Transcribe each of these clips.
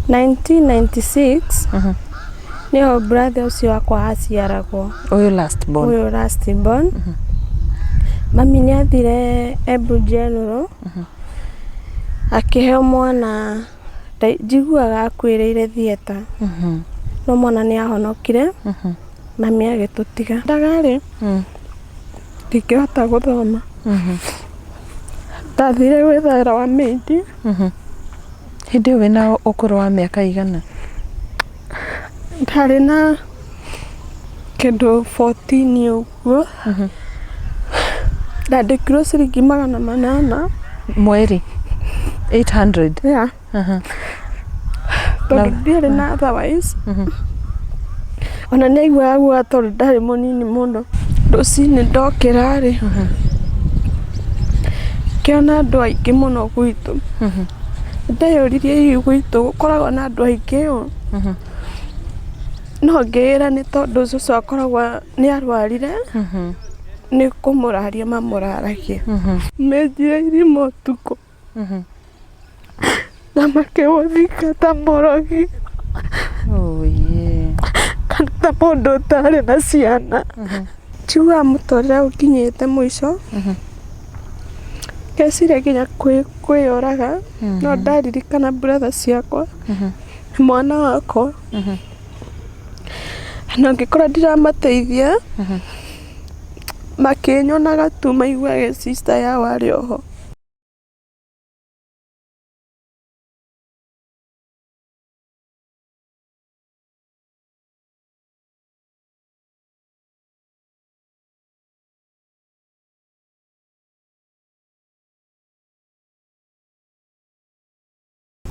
1996 niyo brother ucio wakwa aciaragwo. Uyu last born. Mami ni athire Embu General akiheo mwana njiguaga akuĩrĩire theater. No mwana ni ahonokire. Mami agĩtũtiga. Ndagari ndingĩhota gũthoma. Ndathire gwetha wa maidi. Hĩndĩ ĩyo wĩna ũkũrũ wa mĩaka igana? Ndarĩ na kĩndũ 14 ũguo. Ndandĩkirwo ciringi 800 mweri. 800? Yeah. Tondũ ndiarĩ na otherwise. Ona nĩ aiguaga guoya tondũ ndarĩ mũnini mũno. Rũcinĩ ndokĩra rĩ, kĩona andũ aingĩ mũno gwitũ. Ndeyũririe hihi gwitũ gũkoragwo na andũ aingĩ ũũ. No ngĩĩra nĩ tondũ cũcũ akoragwo nĩ arwarire. Nĩ kũmũraria mamũraragie. Menjire irima ũtukũ. Na makĩmũthika ta mũrogi. Kana ta mũndũ ũtarĩ na ciana. Njiugaga mũtũrĩre ũkinyĩte mũico. Ngeciria nginya kwĩyũraga. No ndaririkana brother ciakwa, mwana wakwa, na ngĩkora ndiramateithia, makĩnyonaga tu maiguage sister yao arĩ oho.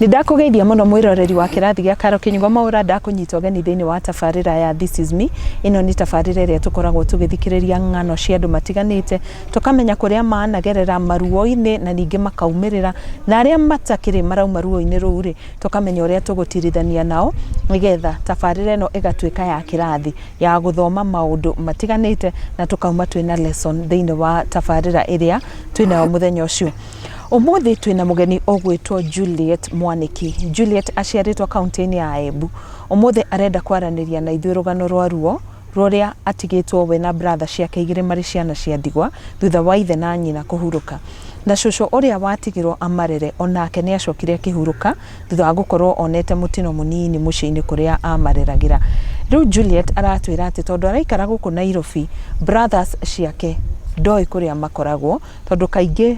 Nĩndakũgeithia mũno mwĩroreri wa kĩrathi gĩa Karo KINYUGO MWAURA, ndakũnyita ũgeni thĩinĩ wa tabarĩra ya This Is Me. Ĩno nĩ tabarĩra ĩrĩa tũkoragwo tũgĩthikĩrĩria ng'ano cia andũ matiganĩte, tũkamenya kũrĩa managerera maruo-inĩ na ningĩ makaumĩrĩra, na arĩa matakĩrĩ marauma ruo-inĩ rũu rĩ, tũkamenya ũrĩa tũgũtirithania nao, nĩgetha tabarĩra ĩno ĩgatuĩka ya kĩrathi, ya gũthoma maũndũ matiganĩte, na tũkauma twĩna lesson thĩinĩ wa tabarĩra ĩrĩa twĩnayo mũthenya ũcio. Ũmũthĩ twĩna mũgeni ũgwĩtwo Juliet Mwaniki. Juliet aciarĩtwo kaunti-inĩ ya Embu. Ũmũthĩ arenda kwaranĩria na ithuĩ rũgano rwa ruo rũrĩa atigĩtwo we na brother ciake igĩrĩ marĩ ciana cia ndigwa thutha wa ithe na nyina kũhurũka. Na cũcũ ũrĩa watigirwo amarere onake nĩ acokire akĩhurũka thutha wa gũkorwo onete mũtino mũnini mũciĩ-inĩ kũrĩa amareragĩra. Rĩu Juliet aratwĩra atĩ tondũ araikara gũkũ Nairobi, brothers ciake ndoĩ kũrĩa makoragwo, tondũ kaingĩ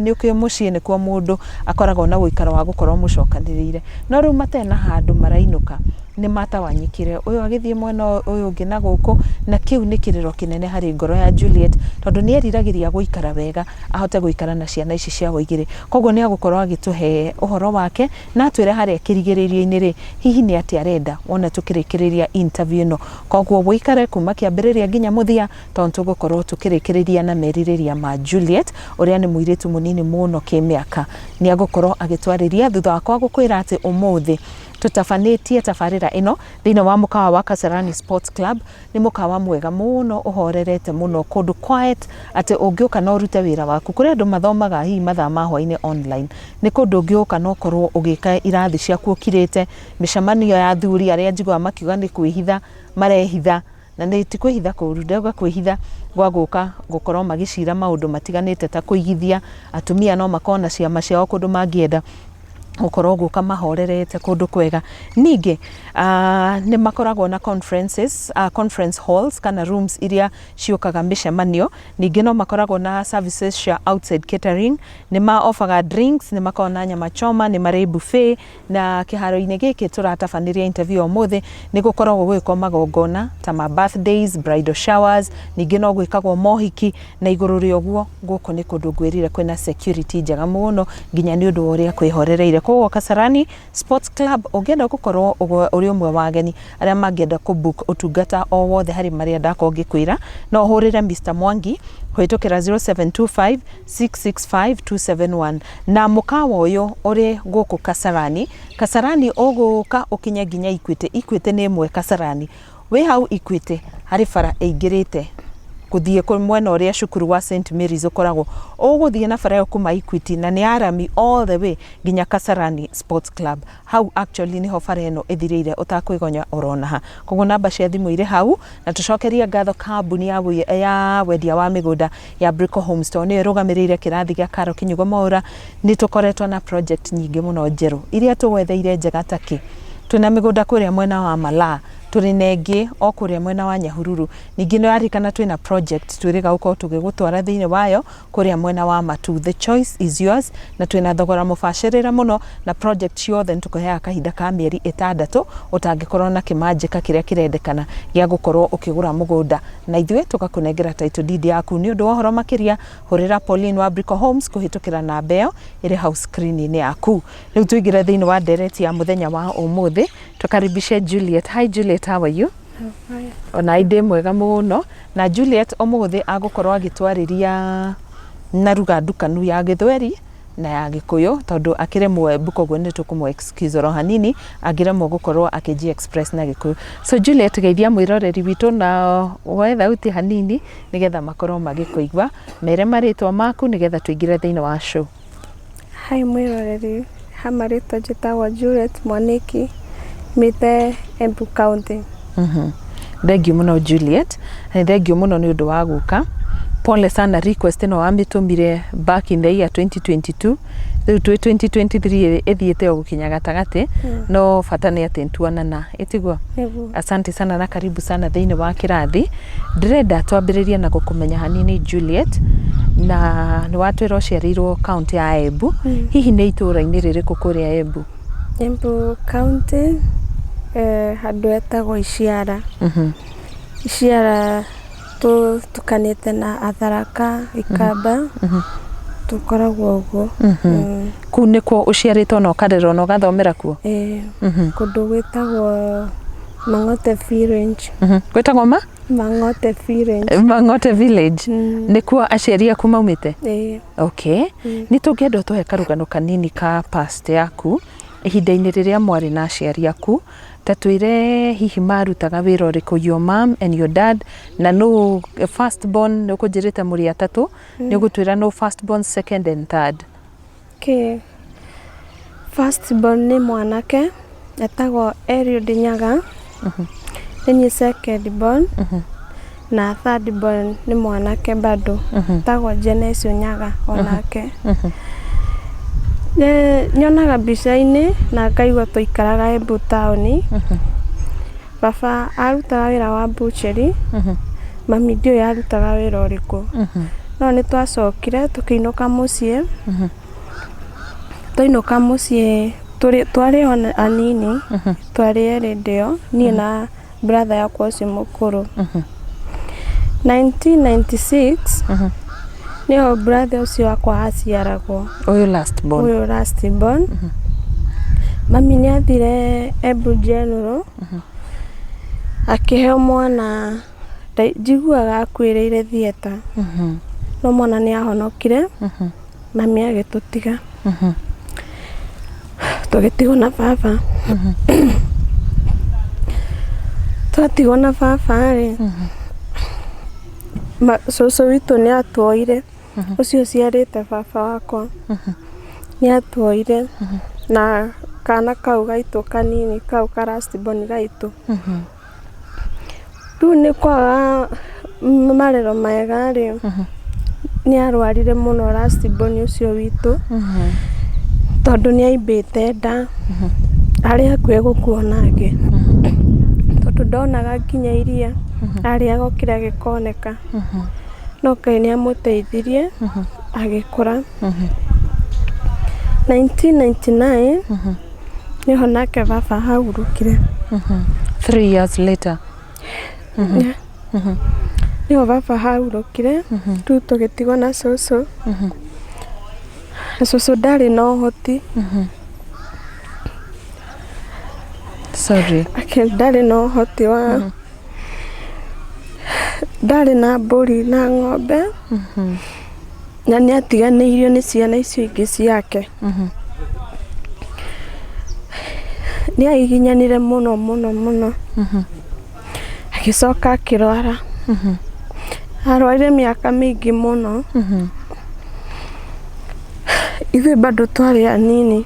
nĩ ũkĩo mũciĩ nĩkuo mũndũ akoragwo na gũikara wa gũkorwo mũcokanĩrĩire. No rĩu matena handũ marainũka, nĩ matawanyikire, ũyũ agĩthiĩ mwena ũyũ ũngĩ na gũkũ, na kĩu nĩ kĩrĩro kĩnene harĩ ngoro ya Juliet, tondũ nĩ eriragĩria gũikara wega, ahote gũikara na ciana ici ciao igĩrĩ. Koguo nĩ agũkorwo agĩtũhe ũhoro wake, na atwĩre harĩa kĩrigĩrĩrio-inĩ rĩ, hihi nĩ atĩ arenda wona tũkĩrĩkĩrĩria interview ĩno. Koguo wĩikare kuma kĩambĩrĩria nginya mũthia, tondũ tũgũkorwo tũkĩrĩkĩrĩria na merirĩria ma Juliet, ũrĩa nĩ mũirĩtu mũnini mũno kĩmĩaka. Nĩ agũkorwo agĩtwarĩria thutha wakwa gũkwĩra atĩ ũmũthĩ tutafanĩtie tabarĩra ĩno thĩinĩ wa mũkawa wa Kasarani Sports Club. Nĩ mũkawa mwega mũno, ũhorerete mũno, kũndũ quiet, atĩ ũngĩũka na ũrute wĩra waku. Kũrĩ andũ mathomaga hihi mathaa ma hwainĩ online, nĩ kũndũ ũngĩũka na ũkorwo ũgĩka irathi ciaku ũkirĩte. Mĩcemanio ya athuri arĩa njiguaga makiuga nĩ kwĩhitha marehitha, na nĩ ti kwĩhitha kũru, ndauga kwĩhitha gwa gũka gũkorwo magĩcira maũndũ matiganĩte ta kũigithia. Atumia no makona ciama ciao kũndũ mangĩenda gũkorwo gũka mahorerete kũndũ kwega. Ningĩ nĩ makoragwo na conferences, conference halls kana rooms iria ciũkaga mĩcemanio. Ningĩ no makoragwo na services cia outside catering, nĩ ma-offaga drinks, nĩ makoragwo na nyama choma, nĩ marĩ buffet. Na kĩharo-inĩ gĩkĩ tũratabanĩria interview ũmũthĩ nĩ gũkoragwo gwĩkwo magongona ta ma birthdays, bridal showers, ningĩ no gwĩkagwo mohiki. Na igũrũ rĩa ũguo, gũkũ nĩ kũndũ ngwĩrire kwĩna security njega mũno, nginya nĩ ũndũ wa ũrĩa kwĩhorereire. Koguo Kasarani Sports Club ũngĩenda gũkorwo ũrĩ ũmwe wa ageni arĩa mangĩenda kũbook ũtungata o wothe harĩ marĩa ndakorwo ngĩkwĩra, no ũhũrĩre Mr. Mwangi kũhĩtũkĩra 0725 665 271. Na mũkawa ũyũ ũrĩ gũkũ Kasarani, Kasarani ũgũka ũkinye nginya Equity. Equity nĩ ĩmwe Kasarani. Wĩ hau Equity harĩ bara ĩingĩrĩte kuthie kwa mwena uria cukuru wa St Mary's ukoragwo uguthie na bara kuma Equity na ni arami all the way nginya Kasarani Sports Club. Hau actually niho bara eno ithirire utakwigonya urona ha. Koguo namba cia thimu ire hau na tucokeria ngatho kambuni ya wendia wa migunda ya Brico Homes to ni rugamirire kirathi gia Karo Kinyugo MWAURA. Ni tukoretwo na project nyingi muno njeru iria tugwetheire njega taki. Tuna migunda kuria mwena wa Malaa, turi nengi o kuria mwena wa Nyahururu. Ningi no arikana twina project twiriga uko tugigutwara thiini wayo kuria mwena wa Matu. The choice is yours na twina thogora mubashirira muno na project yothe ntukuhea kahinda ka mieri 6 utangikorwo na kimanjika kiria kirendekana gia gukorwo ukigura mugunda na ithwe tugakunengera title deed yaku. Ni undu wa horo makiria hurira Pauline wa Brico Homes kuhitukira na mbeo iri house screen yaku. Riu tuigira thiini wa direct ya muthenya wa umuthi tukaribishe Juliet. Hi Juliet, how are you? Hi. Ona inde mwega muno na Juliet omuthi agukorwo agitwariria na ruga ndukanu ya Githweri na ya Gikuyu tondu akiremwe Embu gwe ni tukumwe excuse ro hanini agiremwe gukorwo akiji express na Gikuyu. So Juliet geithia mwiroreri witu na wetha uti hanini nigetha makorwo magikuigwa mere maritwa maku nigetha tuingire thiini wa show. Hi mwiroreri, hamarita jitawa Juliet Mwaniki mite Embu County. Thank you muno Juliet. And thank you muno ni undu wa guka. Pole sana request no amitumire back in the year 2022. Riu 2023 ethiete o gukinya gatagati no bata ni ati ntuanana itigwa. Asante sana na karibu sana thiini wa kirathi. Ndirenda twambiririe na gukumenya hanini Juliet na ni watwira uciarirwo county ya Embu. Hihi ni itura-ini ririku kuria Embu? Embu County handu etagwo Iciara. Iciara tukanite na Atharaka, Ikamba tukoragwo uguo. Ku nikuo uciaritwo no karerwo no gathomera kuo? Kundu gwitagwo Mangote Village. Gwitagwo ma? Mangote Village. Mangote Village. Nikuo aciari aku maumite? Okay. Ni tungienda tuhe karugano kanini ka past yaku ihinda-ini riria mwari na aciari aku tatwire hihi marutaga wira uriku your mom and your dad na no first born no kujirita muri atatu ni gutwira no first born, second and third. Okay. First born ni mwanake etagwo Eliud Nyaga. Ni second born na third born ni mwanake bado etagwo Genesio Nyaga onake. Nyonaga mbica-ini na ngaigua tuikaraga Embu town. Baba arutaga wira wa butchery. Mami ndio yarutaga wira uriku. No ni twacokire tukiinuka mucii. Twinuka mucii twari anini. Twari eri ndio ni na brother yakwa ucio mukuru. 1996 niyo brother ucio wakwa aciaragwo. Uyu last born. Mami ni athire Embu General. Akiheo mwana njiguaga akwiriire thieta. No mwana ni ahonokire. Mami agitutiga. Tugitigwo na baba. Twatigwo na baba ri. Cucu witu ni atuoire. Ucio ciarite baba wakwa. Ni atuoire na kana kau gaitu kanini kau ka last born gaitu. Riu ni kwaga marero mega ri. Ni arwarire muno last born ucio witu. Tondu ni aimbite nda. Ari akwe gukuonage. Tondu ndonaga nginya iria. Ari agokira gikoneka. No kai ni amuteithirie agikura. 1999 niho nake baba haurukire. 3 years later. Niho baba haurukire. Tu tugitigwo na cucu. Cucu ndari no hoti. Sorry. Ndari no hoti wa ndari na mburi na ng'ombe. Na ni atiganĩirio ni ciana icio ingĩ ciake. Ni aiginyanire muno. Agicoka akirwara. arwaire miaka mingi muno ithuĩ bado twarĩ anini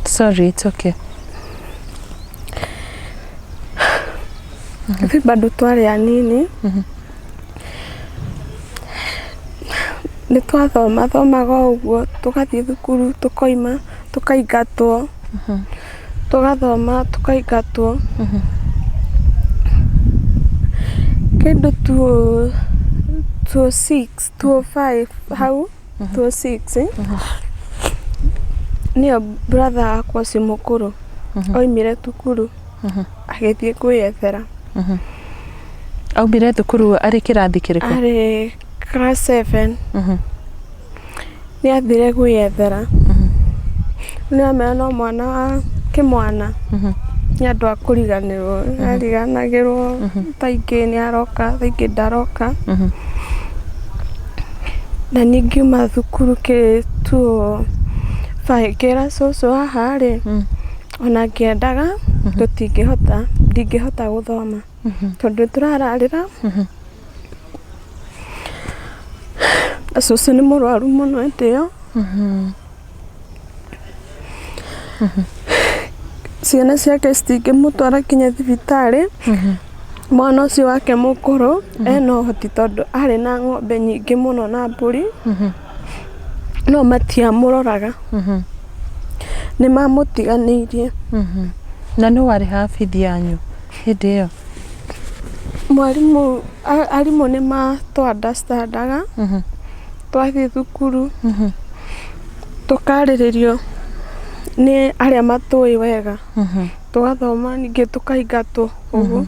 sorry, it's okay. ithuĩ bado twarĩ anini nĩ twathomaga ũguo tũgathiĩ thukuru tũkoima tũkaingatwo tũgathoma tũkaingatwo kĩndũ 205 hau 206 nĩyo brother wakwa ũcio mũkũrũ oimire thukuru agĩthiĩ kwĩyethera aumire thukuru arĩ kĩrathi kĩrĩkũ? Arĩ class 7 nĩ athire kwĩyethera nĩ amenya no mwana wa kĩmwana nĩ andũ a kũriganĩrwo ariganagĩrwo taingĩ nĩ aroka taingĩ ndaroka na ningĩ uma thukuru kĩtuo kĩra cũcũ haha rĩ ona ngĩendaga ndingĩhota gũthoma tondũ tũrararĩra cũcũ nĩ mũrwaru mũno hĩndĩ ĩyo ciana ciake citingĩmũtwara kinya thibitarĩ mwana ũcio wake mũkũrũ ena ũhoti tondũ arĩ na ng'ombe nyingĩ mũno na mbũri no matiamũroraga nĩ mamũtiganĩirie na nĩ warĩ habithi yanyu hĩndĩ ĩyo? Arimũ nĩ matũ-understandaga twathiĩ thukuru tũkarĩrĩrio nĩ arĩa matũĩ wega tũgathoma ningĩ tũkaingatwo ũguo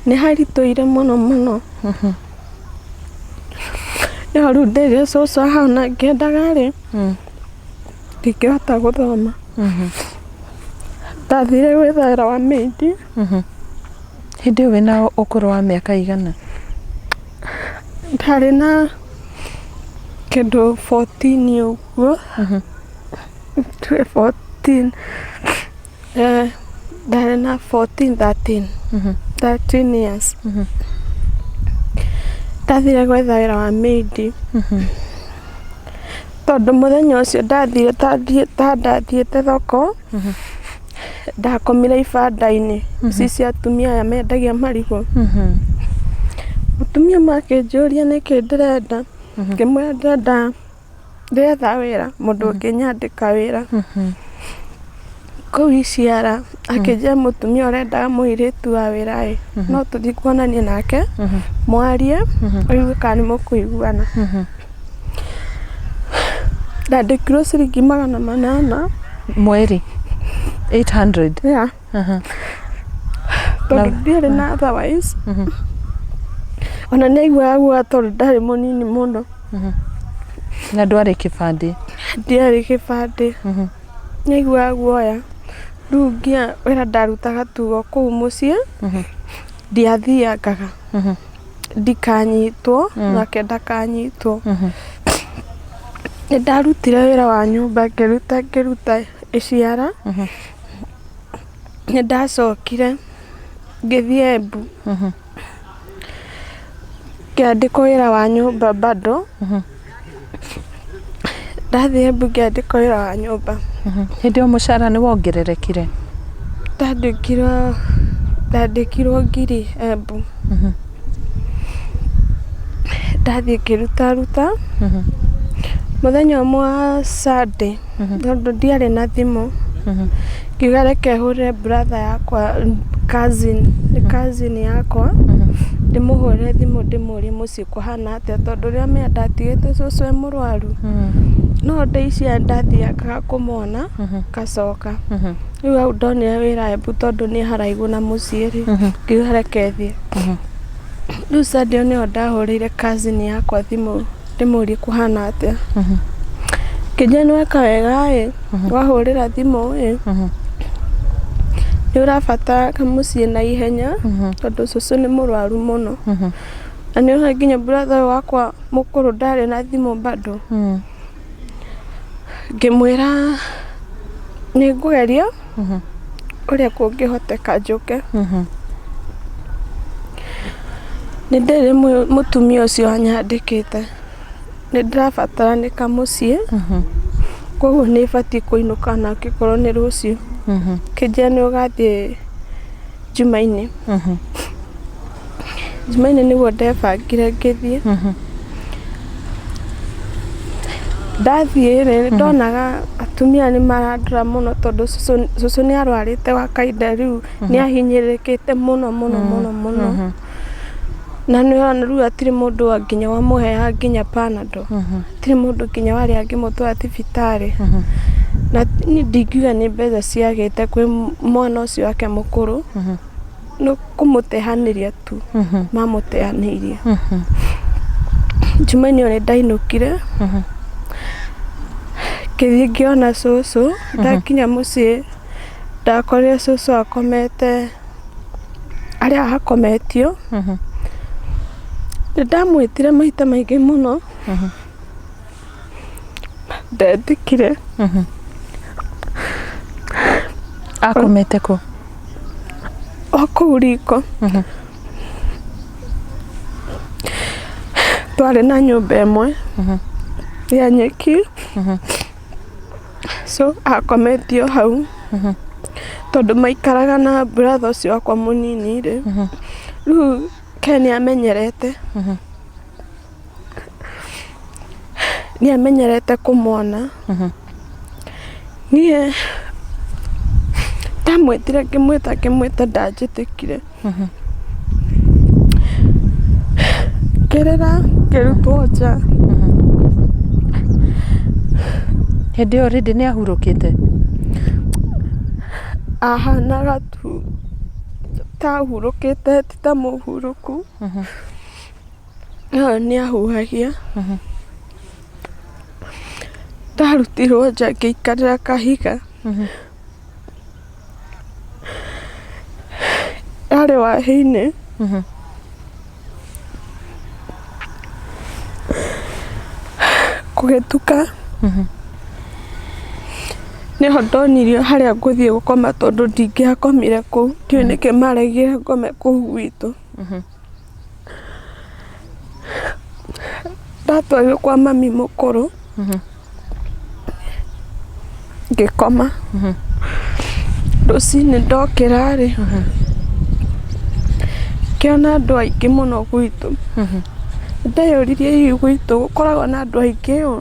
nĩ haritũire mũno mũno no rĩu ndĩrĩ cũcũ haha ona ngĩendaga rĩ ndingĩhota gũthoma ndathire gwetha wa maidi hĩndĩ ĩyo wĩna ũkũrũ wa mĩaka igana? ndarĩ na kĩndũ 14 ũguo 14 ndarĩ na 13 years ndathire gwetha wĩra wa maidi tondũ mũthenya ũcio ndathiĩte thoko ndakomire ibanda-inĩ ici cia atumia aya mendagia marigũ mũtumia makĩnjũria nĩkĩ ndĩrenda ngĩmwĩra ndĩretha wĩra mũndũ ũngĩnyandĩka wĩra kũu Iciara akĩnjĩra mũtumia ũrendaga mũirĩtu wa wĩra no tũthiĩ kuonania nake mwarie oigue kana nĩ mũkũiguana ndandĩkirwo ciringi 800 mweri 800? Yeah. Tondũ ndiarĩ na otherwise ona nĩ aiguaga guoya tondũ ndarĩ mũnini mũno na ndwarĩ kĩbandĩ? Ndiarĩ kĩbandĩ nĩ aiguaga guoya rĩu wĩra ndarutaga tuo kũu mũciĩ ndiathiangaga ndikanyitwo nake ndakanyitwo nĩ ndarutire wĩra wa nyũmba ngĩruta Iciara nĩ ndacokire ngĩthiĩ Embu ngĩandĩkwo wĩra wa nyũmba bado ndathiĩ Embu ngĩandĩkwo wĩra wa nyũmba hĩndĩ ĩyo mũcara nĩ wongererekire? ndandĩkirwo ngiri Embu ndathiĩ ngĩruta mũthenya ũmwe wa Sunday tondũ ndiarĩ na thimũ ngiuga reke hũrĩre brother yakwa cousin yakwa ndĩmũhũrĩre thimũ ndĩmũrie mũciĩ kũhana atĩa tondũ rĩrĩa ndatigĩte cũcũ e mũrwaru no Iciara ndathiangaga kũmona ngacoka rĩu hau ndonire wĩra Embu tondũ nĩ haraihu na mũciĩ ngiuga reke thiĩ rĩu Sunday nĩyo ndahũrĩire cousin yakwa thimũ ndĩmũrie kũhana atĩa kĩnjĩra nĩ weka wega wahũrĩra thimũ nĩ ũrabatara mũciĩ na ihenya tondũ cũcũ nĩ mũrwaru mũno na nĩ ũrona nginya brother wakwa mũkũrũ ndarĩ na thimũ bado ngĩmwĩra nĩ ngũgeria uria kungihoteka njuke ni ndiri mutumia ucio anyandikite ni ndirabataranika mucii koguo ni bati kuinuka na kikorwo ni rucio kijia ni ugathie Jumaine Jumaine niguo ndebangire ngithie ndathie ndonaga atumia ni marandura muno tondu cucu ni arwarite wa kaida riu ni ahinyirikite muno na ni ona riu atiri mundu wa nginya wa muheya nginya panado atiri mundu nginya wari angimutwara thibitari na ni ndingiuga ni mbeca ciagite kwi mwana ucio wake mukuru no kumutehaniria tu mamutehanirie Jumaine ni ndainukire kithii ngiona cucu ndakinya mucii ndakorire cucu akomete aria hakometio ndamwitire maita maingi muno ndendikire akomete ko oko riko twari na nyumba imwe ya nyeki so akometio hau tondu maikaraga na brother ucio wakwa munini ri riu Ken amenyerete ni amenyerete kumwona nie ndamwitire ngimwita ndanjitikire kerera ngirutwo nja hindi already ni ahurukite ahanaga tu tahurukite ti ta muhuruku ni ahuhagia ndarutirwo nja ngĩikarĩra kahiga arĩ wahi-inĩ kũgĩtuka niho ndonirio harĩa ngũthiĩ gũkoma tondũ ndingĩakomire kũu ndiũĩ nĩkĩ maregire ngome kũu gwitũ ndatwarirwo kwa mami mũkũrũ ngĩkoma rũcinĩ ndokĩra rĩ ngĩona andũ aingĩ mũno gwitũ ndeyũririe hihi gwitũ gũkoragwo na andũ aingĩ ũũ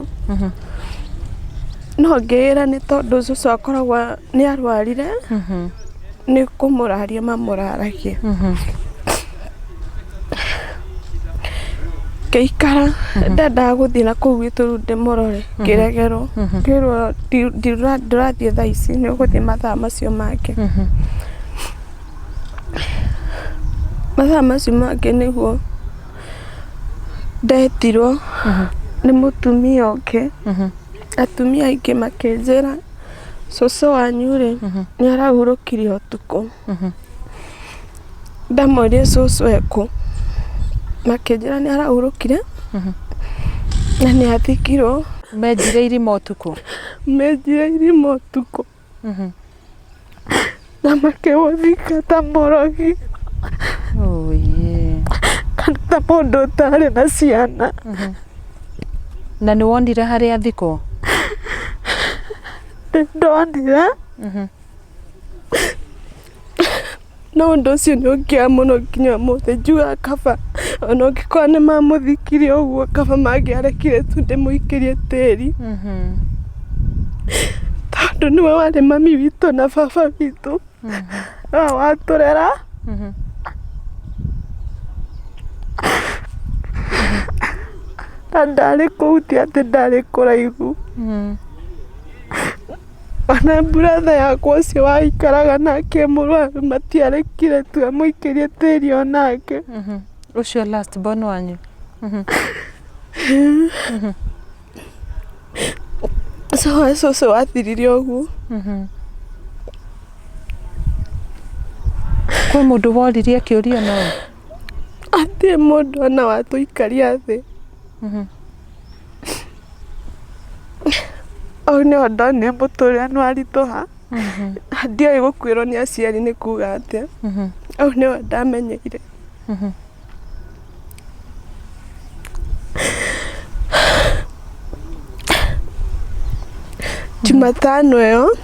no ngĩĩra nĩ tondũ cũcũ akoragwo nĩ arwarire nĩ kũmũraria mamũraragie ngĩikara ndendaga gũthiĩ na kũu gwitũ rĩu ndĩmũrore ngĩregerwo ngĩrwo ndũrathiĩ thaa ici nĩ ũgũthiĩ mathaa macio mangĩ mathaa macio mangĩ nĩguo ndetirwo nĩ mũtumia ũngĩ atumia aingĩ makĩnjĩra cũcũ wanyu rĩ nĩ arahurũkirio ũtukũ ndamoria cũcũ ekũ makĩnjĩra nĩ arahurũkire na nĩ athikirwo menjire irima ũtukũ na makĩmũthika ta mũrogi kana ta mũndũ ũtarĩ na ciana na nĩ wonire harĩa athikwo ndonire no ũndũ ũcio nĩ ũngĩa mũno nginya ũmũthĩ njugaga kaba ona ũngĩkorwo nĩ mamũthikire ũguo kaba mangĩarekire tu ndĩmũikĩrie tĩri tondũ nĩwe warĩ mami witũ na baba witũ nĩwe watũrera na ndarĩ kũu ti atĩ ndarĩ kũraihu ona brother yakwa ũcio waikaraga nake mũrwaru matiarekire tu amũikĩrie tĩri onake ũcio last born wanyu cũcũ wathirire ũguo kwĩ mũndũ woririe kĩũria no atĩ mũndũ ona watũikaria thĩ au nĩho ndonire mũtũrĩre nĩwaritũha ndioi gukwirwo ni aciari ni kuga atia au nio ndamenyeire Jumatano yo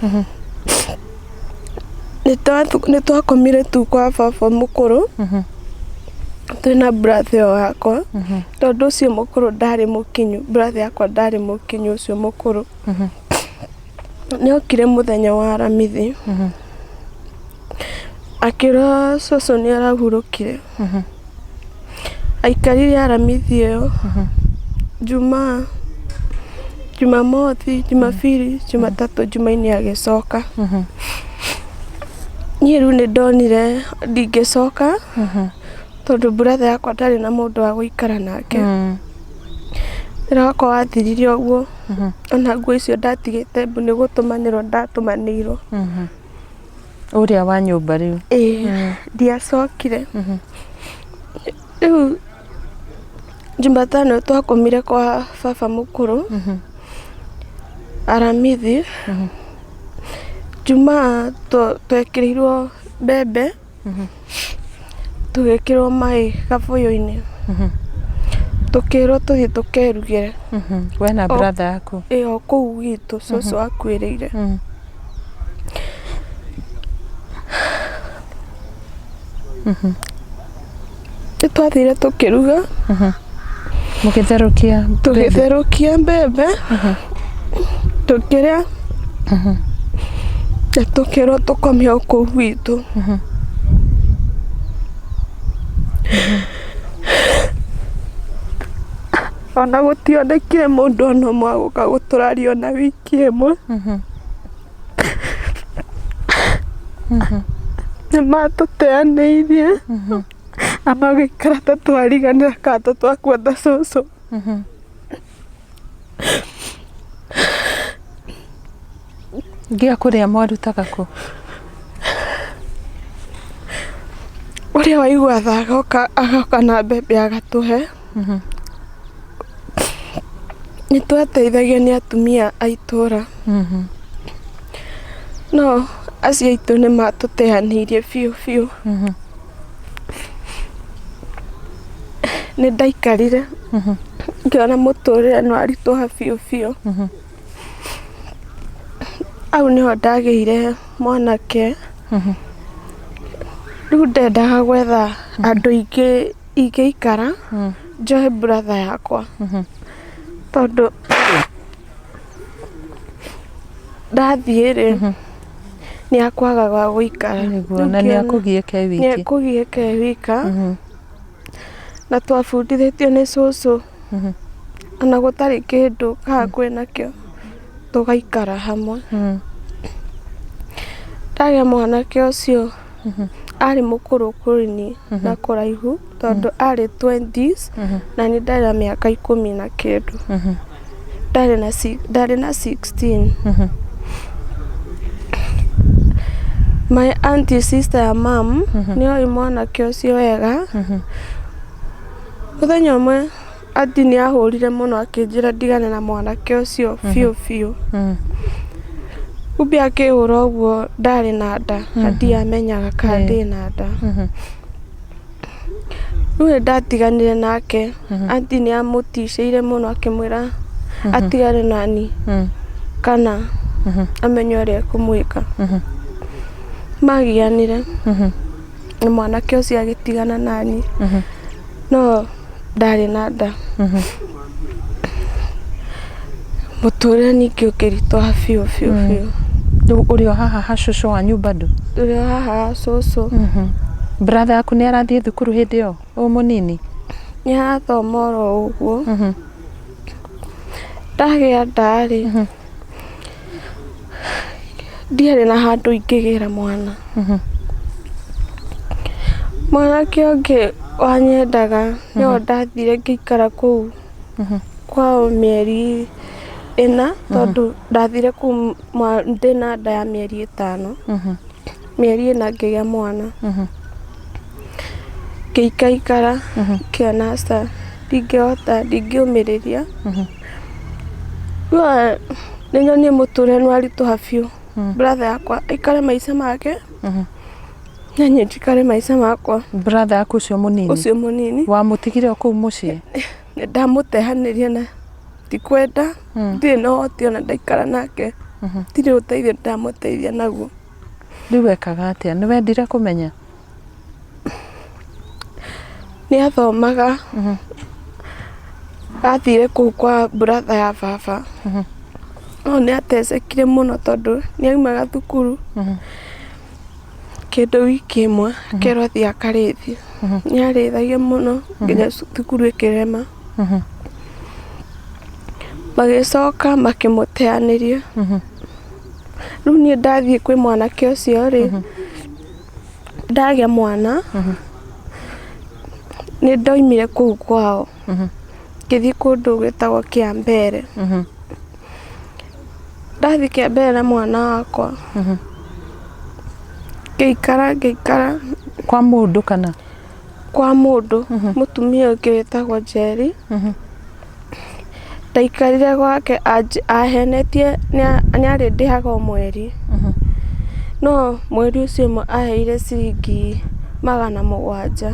ni twakomire tu kwa baba mukuru twina brother wakwa tondu ucio mukuru ndari mukinyu brother yakwa ndari mukinyu ucio mukuru ni okire muthenya wa aramithi akira soso ni arahurukire aikarire aramithi iyo Jumamothi, Jumapili, Jumatatu, Jumaine agicoka ni riu ni ndonire ndingicoka tondu brother yakwa ndari na mundu wa guikara nake wakwa wathirire uguo ona nguo icio ndatigite Embu ni gutumanirwo ndatumanirwo uria wa nyumba riu ndiacokire riu Jumatano twakomire kwa baba mukuru aramithi Juma twekirirwo mbembe tugekirwo mai gabuyu-ini tukirwo tuthie tukerugire we na brother yaku o kuu gitu soso akwiriire twathire tukiruga tugitherukia mbembe tukiria na tukirwo tukomia o kuu gitu ona gutionekire mundu ona umwe aguka guturaria ona wiki imwe ni matuteanirie na magikara ta twariganira kana twakwenda soso ngia kuria mwarutaga ku uria waigua tha agoka na mbembe agatuhe ni twateithagio ni atumia aitura no acio aitu ni matuteanirie biu ni ndaikarire ngiona muturire no arituha biu au niho ndageire mwanake riu ndendaga gwetha andu ingiikara njohe brother yakwa tondu ndathire ni akwaga gwa guikara na ni akugie ke wika na twabundithitio ni soso ona gutari kindu kana kwinakio tugaikara hamwe ndagia mwanake ucio ari mukuru kuri na kuraihu tondu ari 20s na ni ndari na miaka 10 na kindu ndari na 16 my auntie sister ya mom niyo mwanake ucio wega muthenya umwe ati ni ahurire muno akinjira ndigane na mwanake ucio fiu ubi akihura uguo ndari na nda ndiamenyaga kana ndi na nda riu ndatiganire nake ati ni amuticiire muno akimwira atigane nani kana amenye uria kumwika magianire mwanake ucio agitigana nani no ndari na nda muturire ningi ukiritoha fiu urio haha ha cucu wanyu bado urio haha cucu brother yaku ni arathie thukuru hindi yo u munini ni arathoma oro uguo ndagia ndari ndiari na handu ingigira mwana mwanake ungi wanyendaga no ndathire ngikara kuu kwao mieri ina tondu ndathire ku ndina nda ya mieri 5 mieri ina ngigia mwana ngikaikara kiona sta ndingiumiriria ninyoni muture no arituha biu brother yakwa ikare maica make na nye njikare maica makwa. Brother yaku ucio munini wa mutigire ku mucii? Ndamutehanirie na tikwenda ndi no hoti na ndaikara nake tiri uteithio ndamuteithia naguo. Riu wekaga atia? Ni wendire kumenya? Ni athomaga athire kuu kwa brother ya baba no ni atecekire muno tondu ni aumaga thukuru kindu wiki imwe KIRATHI akarithi ni arithagia muno nginya thukuru ikirema magicoka makimuteaniria. Riu ni ndathie kwi mwanake ucio ri ndagia mwana ni ndoimire kuu kwao ngithii kundu gwitagwo Kiambere. Ndathi Kiambere na mwana wakwa ngeikara kwa mundu kana kwa mundu mutumia ungi witagwo Njeri. Ndaikarire gwake ahenetie ni ari ndihaga mweri no mweri ucio mwe aheire ciringi 700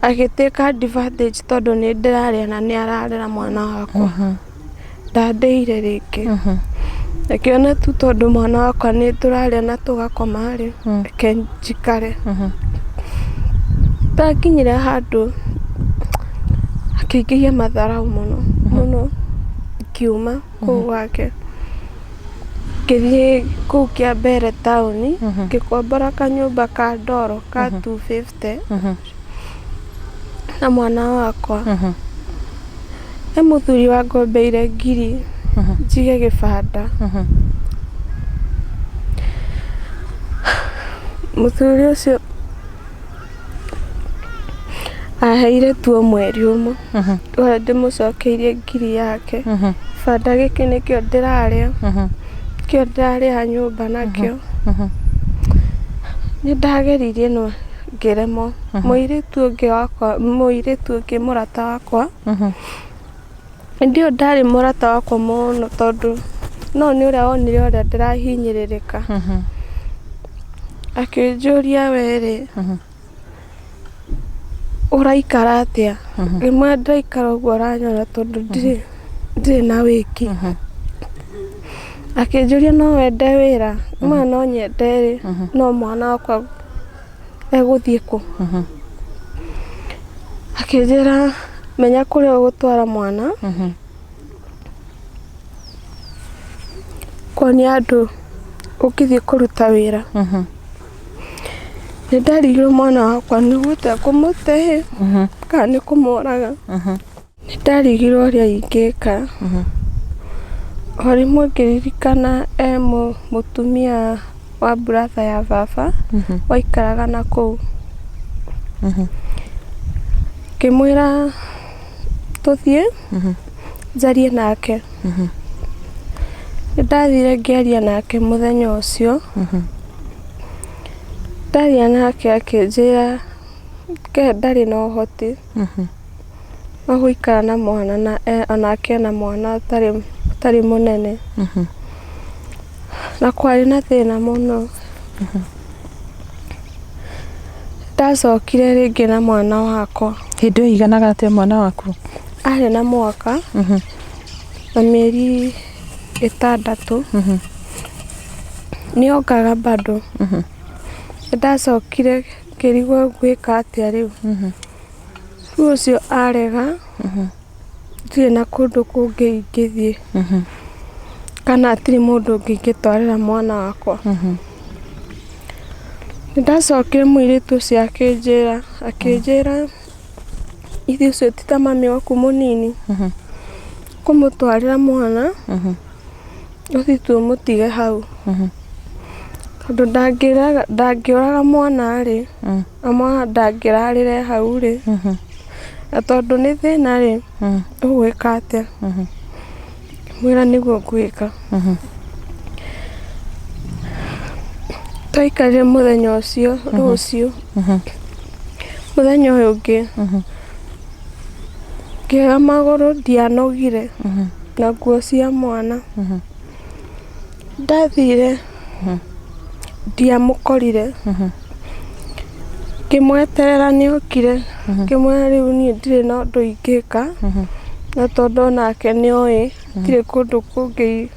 agiteka advantage tondu ni ndiraria na ni ararera mwana wakwa. Ndandeire riki akiona tu tondu mwana wakwa ni turaria na tugakoma ri ke njikare. Ndakinyire handu akiingia matharau muno kiuma kuu gwake ngithii kuu Kiambere tauni ngikombora kanyumba ka ndoro ka 250 na mwana wakwa. Muthuri wa ngombeire ngiri njige gibanda. Muthuri ucio aheire tuo mweri umwe ora ndimucokeirie ngiri yake. Banda giki nikio ndiraria kio ndaria nyumba nakio. Ni ndageririe no ngiremo. Muiritu ungi wakwa murata wakwa ndio ndari murata wakwa muno tondu no ni uria wonire uria ndirahinyiririka. Akinjuria weri uraikara atia? Rimwe ndaikara uguo uranyona tondu ndiri na wiki. Akinjuria no wende wira? Mwe no nyende no mwana wakwa eguthie ku? Akinjira menya kuria ugutwara mwana kwani andu ukithie kuruta wira. Ni ndarigirwo mwana wakwa niguite kumutehe kana ni kumuraga. Ni ndarigirwo uria ingika. O rimwe ngiririkana mutumia wa brother ya baba waikaraga na kuu. Kimwira tuthie njarie nake. Ndathire ngiaria nake muthenya ucio. Ndaria nake akinjira ke ndari na uhoti wa guikara na mwana na onake na mwana tari munene na kwari na thina muno. Ndacokire ringi na mwana wakwa. Hindi iganaga atia mwana waku? Ari na mwaka na mieri 6 ni ongaga bado. Ndacokire ngirigwo gwika atia riu. Riu ucio arega ndiri na kundu kungi ingithie kana atiri mundu ungi ngitwarira mwana wakwa. Ndacokire muiritu ucio akinjira ithi ucio ti ta mami waku munini kumutwarira mwana uthi tumutige hau tondu ndangiuraga mwana ri amwe ndangirarire hau ri na tondu ni thina ri ugwika atia? Mwira niguo ngwika. Twaikarire muthenya ucio rucio muthenya uyu ungi ngioya maguru ndianogire na nguo cia mwana ndathire ndiamukorire kimweterera niokire kimwe riu ni ndire na undu ingika na tondu nake nioi tire kundu kungi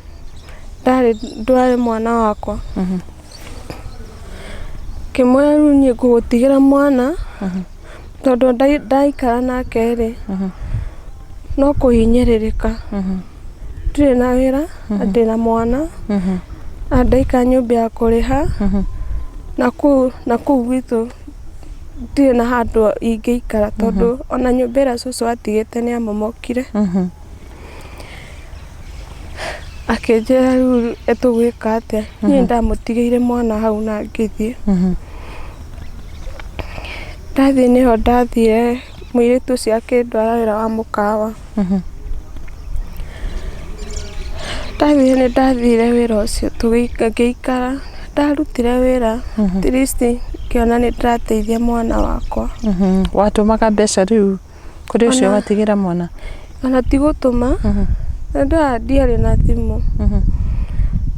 ndwari mwana wakwa kimwe riu ni ngutigira mwana tondu ndaikara nake ri no kuhinyiririka ndire na wira ndina mwana ndaika nyumba ya kuriha na kuu gwitu ndire na handu ingiikara tondu ona nyumba ira cucu atigite ni amomokire akinjira riu etugwika atia ni ndamutigiire mwana hau na ngithie ndathie niho ndathire mwiritu ucio akindwara wira wa mukawa ndathire wira ucio tugiikara ndarutire wira at least kiona ni ndirateithia mwana wakwa watumaga mbeca riu kuri ucio watigira mwana ona tigutuma ndiari na thimu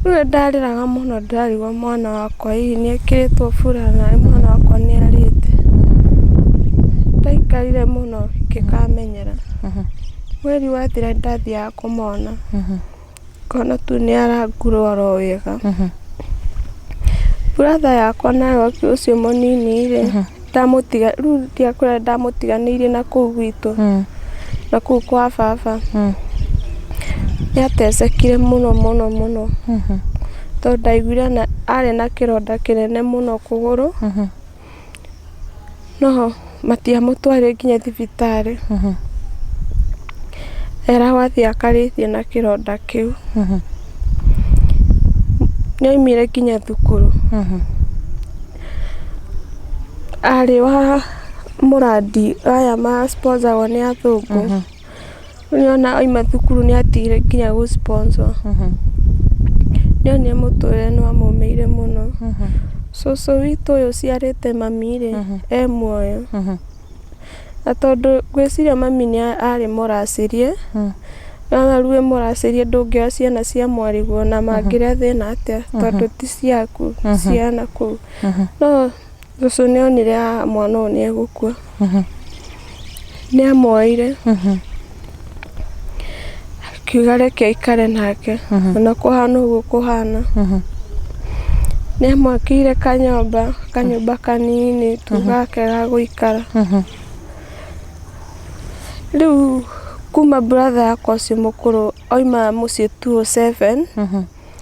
riu ndariraga muno ndarigwa mwana wakwa hihi ni ekiritwo burana mwana wakwa ni arite ndaikarire muno ngikamenyera mweri wathira ndathiaga kumona kona tu ni arangurwa ro wega brother yakwa nayo ucio munini ri ndamutiga riu ndiakura ndamutiganiire na kuu gwitu na kuu kwa baba niatecekire muno tondu ndaiguire ari na kironda kinene muno kuguru no matiamutwarire nginya thibitari era wathi akaritie na kironda kiu nioimire nginya thukuru ari wa muradi aya ma sponsor ni athungu niona oima thukuru ni atigire nginya gu sponsor nionire muturire ni wamumeire muno cucu witu uyu ciarite mami ri e muoyo na tondu gwiciria mami ni ari muracirie na riu muracirie ndungioya ciana cia mwariguo na mangiria thina atia tondu ti ciaku ciana kuu no cucu nionire mwana uyu ni egukua ni amuoire akiuga reke aikare nake ona kuhana uguo kuhana ni amwakire kanyumba kanini tu gake ga guikara riu kuma brother yakwa ucio mukuru oima mucii 207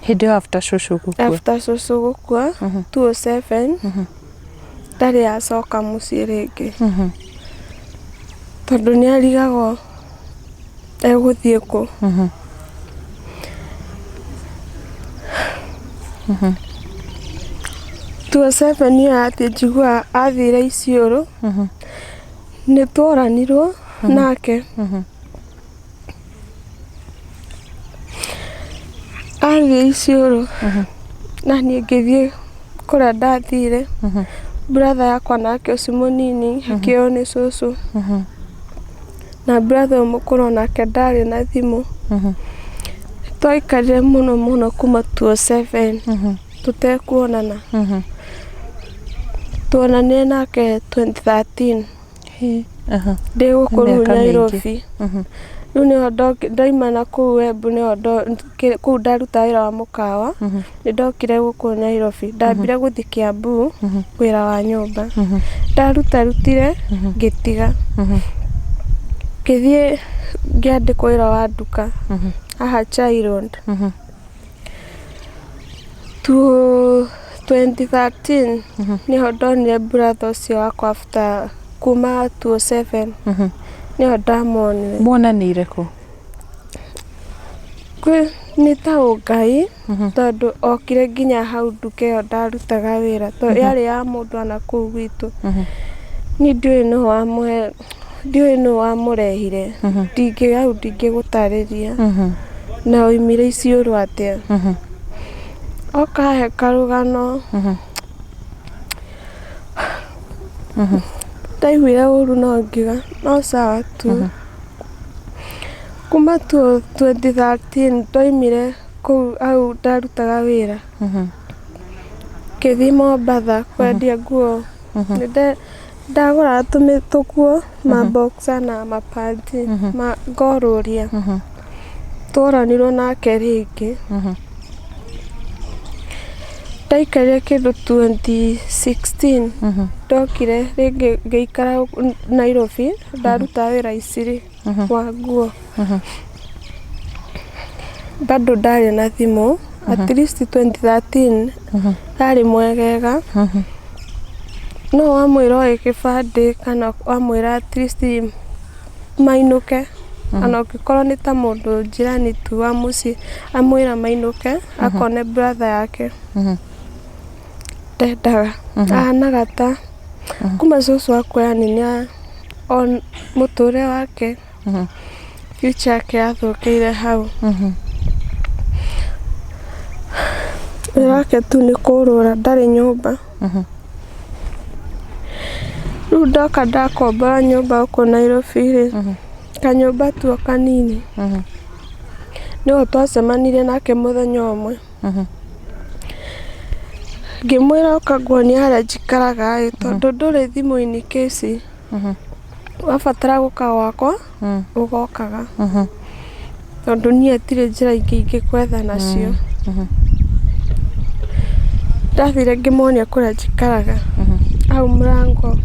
hindi after cucu gukua 207 ndari acoka mucii ringi tondu ni arigagwo eguthie ku 207 niyo ati njigua athire Isiolo ni tworanirwo nake athire Isiolo na ni ngithie kuria ndathire brother yakwa nake ucio munini akio ni cucu na brother mukuru nake ndari na thimu twaikarire muno kuma 207 tutekuonana tuonanie nake 2013 ndi gukuru Nairobi riu niho ndaima na kuu Embu niho kuu ndaruta wira wa mukawa ni ndokire guku Nairobi ndambire guthi Kiambu wira wa nyumba ndarutire ngitiga ngithie ngiandikwo wira wa nduka aha Child 2013 niho ndonire brother ucio wakwa after kuma 207 niho ndamonire mwonanire ku ni ta ungai tondu okire nginya hau nduka iyo ndarutaga wira tondu yari ya mundu ana kuu gwitu ni ndiui no wamurehire ndingigutariria na oimire Isiolo atia okahe karugano ndaiguire uru no ngiga no sawa tu kuma 2013 ndoimire kou au ndarutaga wĩra ngĩthiĩ Mombatha kwendia nguo ndagũraga tũkuo maboxer na mapanti ngorũria tworanirwo nake rĩngĩ ndaikarire kĩndũ 2016 ndokire rĩngĩ ngĩikara Nairobi ndaruta wĩra Isiri wa nguo bado ndarĩ na thimũ at least 2013 ndarĩ mwegega no wamwĩra oĩ kĩbandĩ kana wamwĩra at least mainũke ana ũngĩkorwo nĩ ta mũndũ njirani tu wa mũciĩ amwĩra mainũke akone brother yake ndendaga ahanaga ta kuma cũcũ wakwa yani nĩ mũtũrĩre wake future yake yathũkĩire hau wĩra wake tu nĩ kũrũra ndarĩ nyũmba rĩu ndoka ndakombora nyũmba gũkũ Nairobi kanyũmba tu kanini nĩho twacemanirie nake mũthenya ũmwe ngĩmwĩra ũka nguonie harĩa njikaraga tondũ ndũrĩ thimũ-inĩ kĩci wabatara gũka gwakwa ũgokaga tondũ niĩ hatirĩ njĩra ingĩ ingĩkwetha nacio ndathire ngĩmuonia kũrĩa njikaraga hau mũrango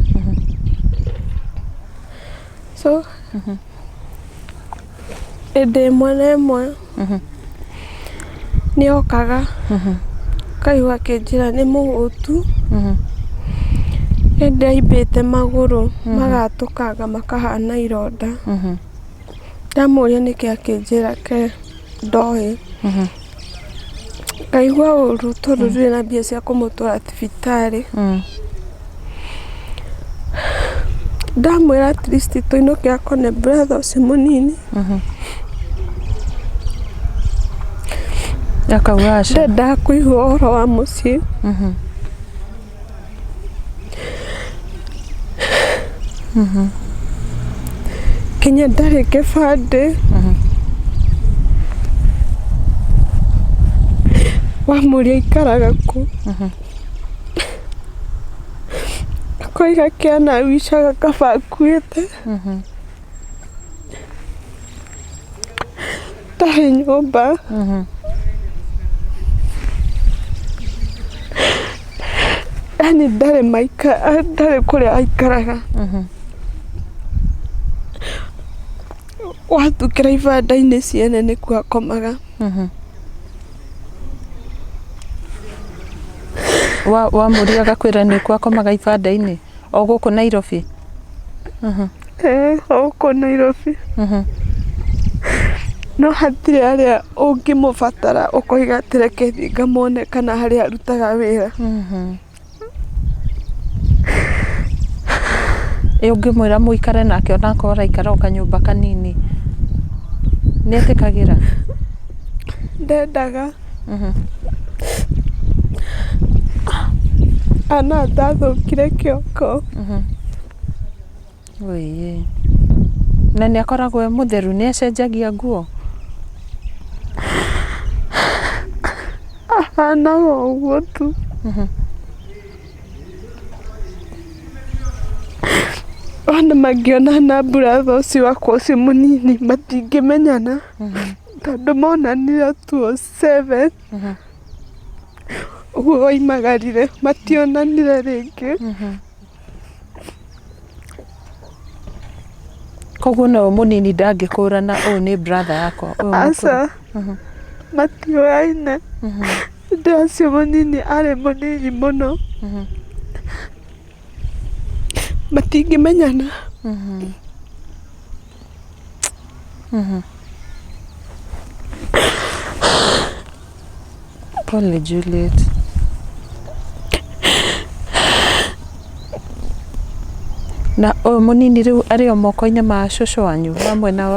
so hĩndĩ ĩmwe na ĩmwe nĩokaga kaigua akĩnjĩra nĩ mũhũtu hĩndĩ aimbĩte magũrũ magatũkanga makahana ironda ndamũria nĩkĩ akĩnjĩra ke ndoĩ ngaigua ũru tondũ ndirĩ na mbia cia kũmũtwara thibitarĩ ndamwĩra at least tũinũke akone brother ũcio mũnini akauga aca ndendaga kũigua ũhoro wa mũciĩ kinya ndarĩ kĩbandĩ wamũria ikaraga kũ koiga kĩana wicaga kaba akuĩte ndarĩ nyũmba yani ndarĩ kũrĩa aikaraga watukĩra ibanda-inĩ ciene nĩkuo akomaga wamũria agakwĩra nĩkuo akomaga ibanda-inĩ o gũkũ Nairobi o gũkũ Nairobi no hatirĩ harĩa ũngĩmũbatara ũkoiga atĩ reke thiĩ ngamwone kana harĩa arutaga wĩra ũngĩmwĩra mũikare nake onakorwo araikara o kanyũmba kanini nĩetĩkagĩra ndendaga ana ndathũkire kĩongo wĩĩ na nĩakoragwo e mũtheru nĩacenjagia nguo ahanaga ũguo tu ona mangĩonana brother ũcio wakwa ũcio mũnini matingĩmenyana tondũ monanire 2007 ũguo waimagarire mationanire rĩngĩ koguo no mũnini ndangĩkũrana ũyũ nĩ brother yakwa aca matioyaine hĩndĩ acio mũnini arĩ mũnini mũno matingĩmenyana pole Juliet na ũyũ mũnini rĩu arĩ o moko-inĩ ma cũcũ wanyu wa mwena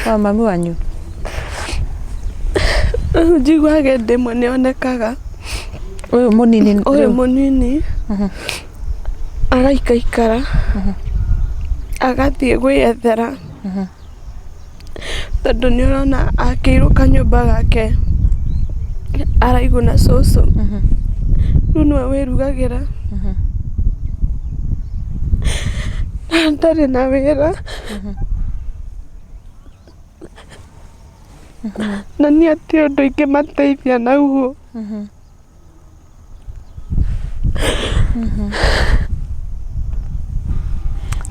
wa mami wanyu njiguaga ndĩmwe nĩonekaga ũyũ mũnini agaikaikara agathiĩ gwĩethera tondũ nĩũrona akĩirwo kanyũmba gake araigu na cucu riu niwe wirugagira na ndari na wira na ni ati undu ingimateithia naguo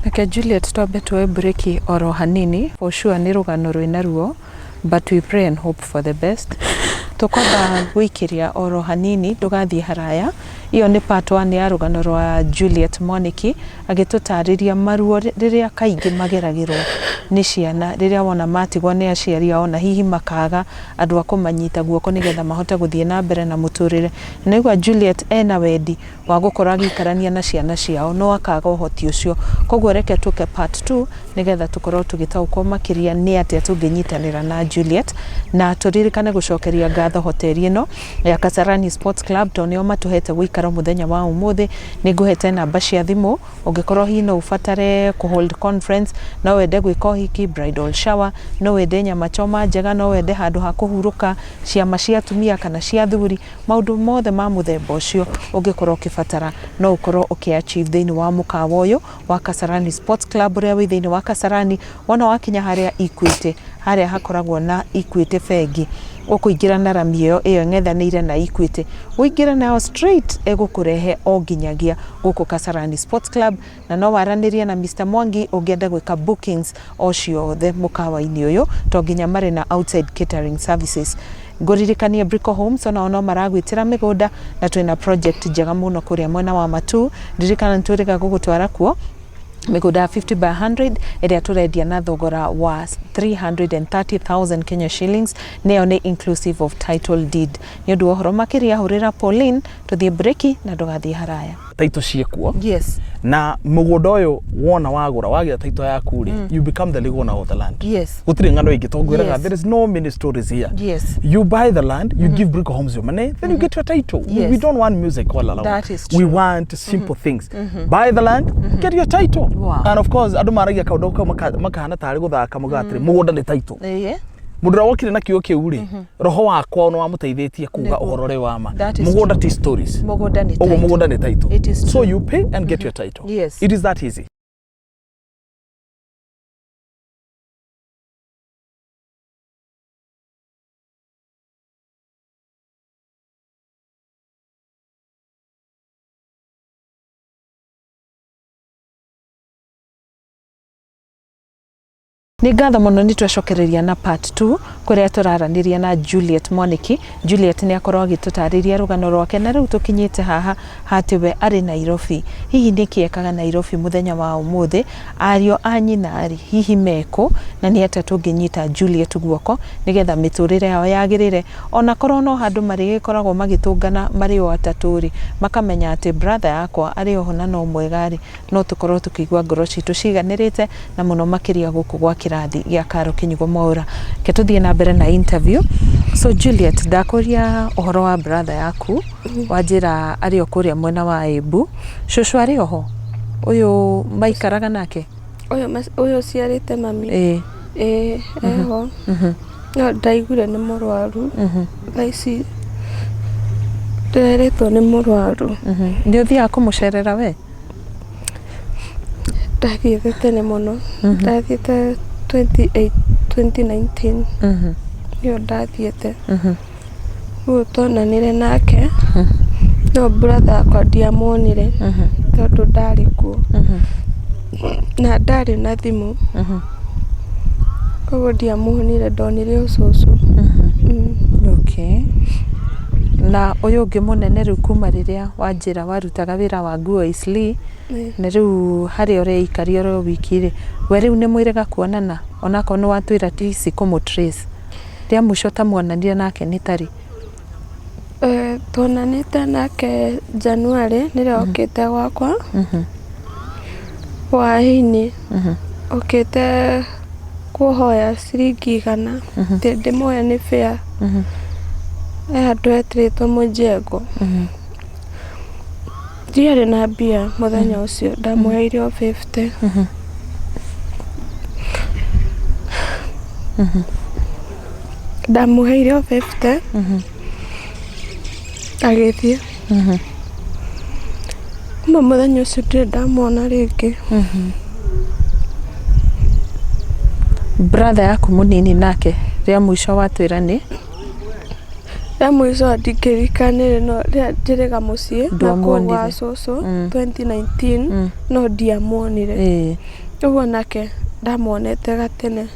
Okay, Juliet, twambe tuwe breki oro hanini. For sure ni rugano rwina ruo, but we pray and hope for the best. Tukwamba gwikiria oro hanini ndugathie haraya. Iyo ni part 1 ya rugano rwa Juliet Mwaniki agitutariria maruo riria kaingi mageragirwo ni ciana riria wona matigwo ni aciari ao na hihi makaga andu akumanyita guoko nigetha mahote guthie na mbere na muturire. Naigua Juliet ena wendi wa gukora agikarania na ciana ciao no akaga uhoti ucio. Koguo reke tuke part 2 nigetha tukorwo tugitaukwo makiria ni atia tunginyitanira na Juliet na turirikane gucokeria ngatho hoteli ino ya Kasarani Sports Club tonio matuhete gwikara muthenya wa umuthi. Ninguhete namba cia thimu ungikorwo hino ufatare ku hold conference no wende gwika hiki bridal shower no wende nyama choma njega no wende handu ha kuhuruka ciama cia atumia kana cia thuri maundu mothe ma muthemba ucio ungikorwo ukifatara no ukorwo ukiachieve thiini wa mukawa uyu wa Kasarani Sports Club uria wi thiini wa Kasarani wona wakinya haria Equity haria hakoragwo na Equity bengi ukuingira na ramio iyo ngethanire na Equity uingira nayo straight egukurehe o nginyagia guku Kasarani Sports Club na no waranirie na Mr. Mwangi ungienda gwika bookings o ciothe mukawa-ini uyu to nginya mari na outside catering services. Nguririkanie Brico Homes ona maragwitira migunda na twina project njega muno kuria mwena wa Matu. Ndirikana nturiga gugutwara kuo migunda 50 by 100 iria turendia na thogora wa 330,000 Kenya shillings neo ni inclusive of title deed. Ni undu ohoro makiria hurira Pauline tuthie breki na ndugathie haraya. Title ciekuo. Yes. Na mugunda uyu wona wagura wagira title yaku ri you become the legal owner of the land. Yes. Gutire ngano ingitongwiraga there is no many stories here. Yes. You buy the land, you give Brico Homes your money, then you get your title. Yes. We don't want music all along. That is true. We want simple things. Buy the land, get your title. Wow. And of course adu maragia kaundu ka makahana tari guthaka mugatire mugunda ni title. Yeah. Mudura wokire na kiyo kiuri roho wakwa no wamuteithitie kuga uhorore wa ma mugunda ti stories mugunda ni title. Mugunda ni title. It is true. So you pay and get your title. Yes. It is that easy. Ni ngatho muno ni twacokereria na part 2 kuria turaraniria na Juliet Mwaniki. Juliet ni akorwo agitutariria rugano rwake na riu tukinyite haha hatiwe ari Nairobi. Hihi ni kiekaga Nairobi muthenya wa umuthi ario anyina ari hihi meko na ni ata tunginyita Juliet guoko nigetha miturire yao yagirire ona korwo no handu mari gikoragwo magitungana mari o ataturi makamenya ati brother yakwa ari oho na no mwegari no tukorwo tukigwa ngoro citu ciganirite na muno makiria guku gwa KIRATHI gya KINYUGO MWAURA. Ketuthie na mbere na interview. So Juliet, ndakuria ohoro wa brother yaku wajira ari okuria mwena wa Embu. Shushu ari oho uyu maikaraga nake uyu ciarite mami eho no ndaigure ni murwaru thaici nderetwo ni murwaru ni uthia kumucerera we ndathiete tene muno ndathiete 2019 yo ndathiete tonanire nake no brother akwa ndiamonire tondu ndari kuo na ndari na thimu koguo ndiamonire ndonire ucucu. Okay. Na uyu ungi munene riu kuma riria wanjira warutaga wira wa nguo Isli na riu hari ore ikari ore wiki ri we riu ni mwirega kuonana onako no watwira tisi kumu trace ria musho tamwonanire nake ni tari tonanite nake January nirio okite gwakwa waini okite kuhoya ciringi 100 ndimoya ni fair andu etritwo mujengo ndiari na mbia muthenya ucio ndamuheire 50 ndamuheire 50 agĩthiĩ kuma mũthenya ũcio ndirĩ ndamwona rĩngĩ. Brother yaku mũnini nake rĩa mũico watwĩra nĩ rĩa mũico ndingĩrikana no rĩa njĩrĩga mũciĩ na kwa cũcũ 2019 no ndiamwonire. Ũguo nake ndamwonete gatene.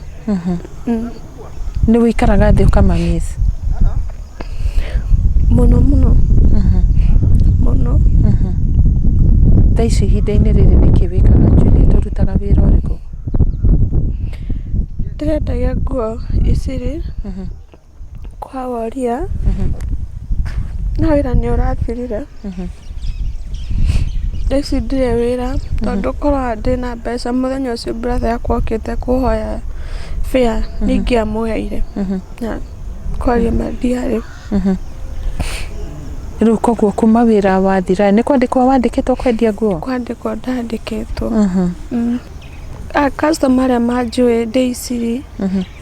Nĩ wĩikaraga thĩ ũkamamiss mũno mũno mũno. Thaa ici ihinda-inĩ rĩrĩ nĩkĩ wĩkaga Juliet, ũrutaga wĩra ũrĩkũ? Ndĩrendagia nguo icirĩ kwa woria na wĩra nĩ ũrathirire. Thaa ici ndirĩ wĩra tondũ korwo ndĩna mbeca mũthenya ũcio brother yakwa okĩte kũhoya fare nĩingĩamũheire na kwaria ma ndiarĩ. Rĩu koguo kuma wĩra wathira nĩ kwandĩkwo wandĩkĩtwo kwendia nguo? Kwandĩkwo ndandĩkĩtwo. Customer arĩa manjũĩ ndĩ iciri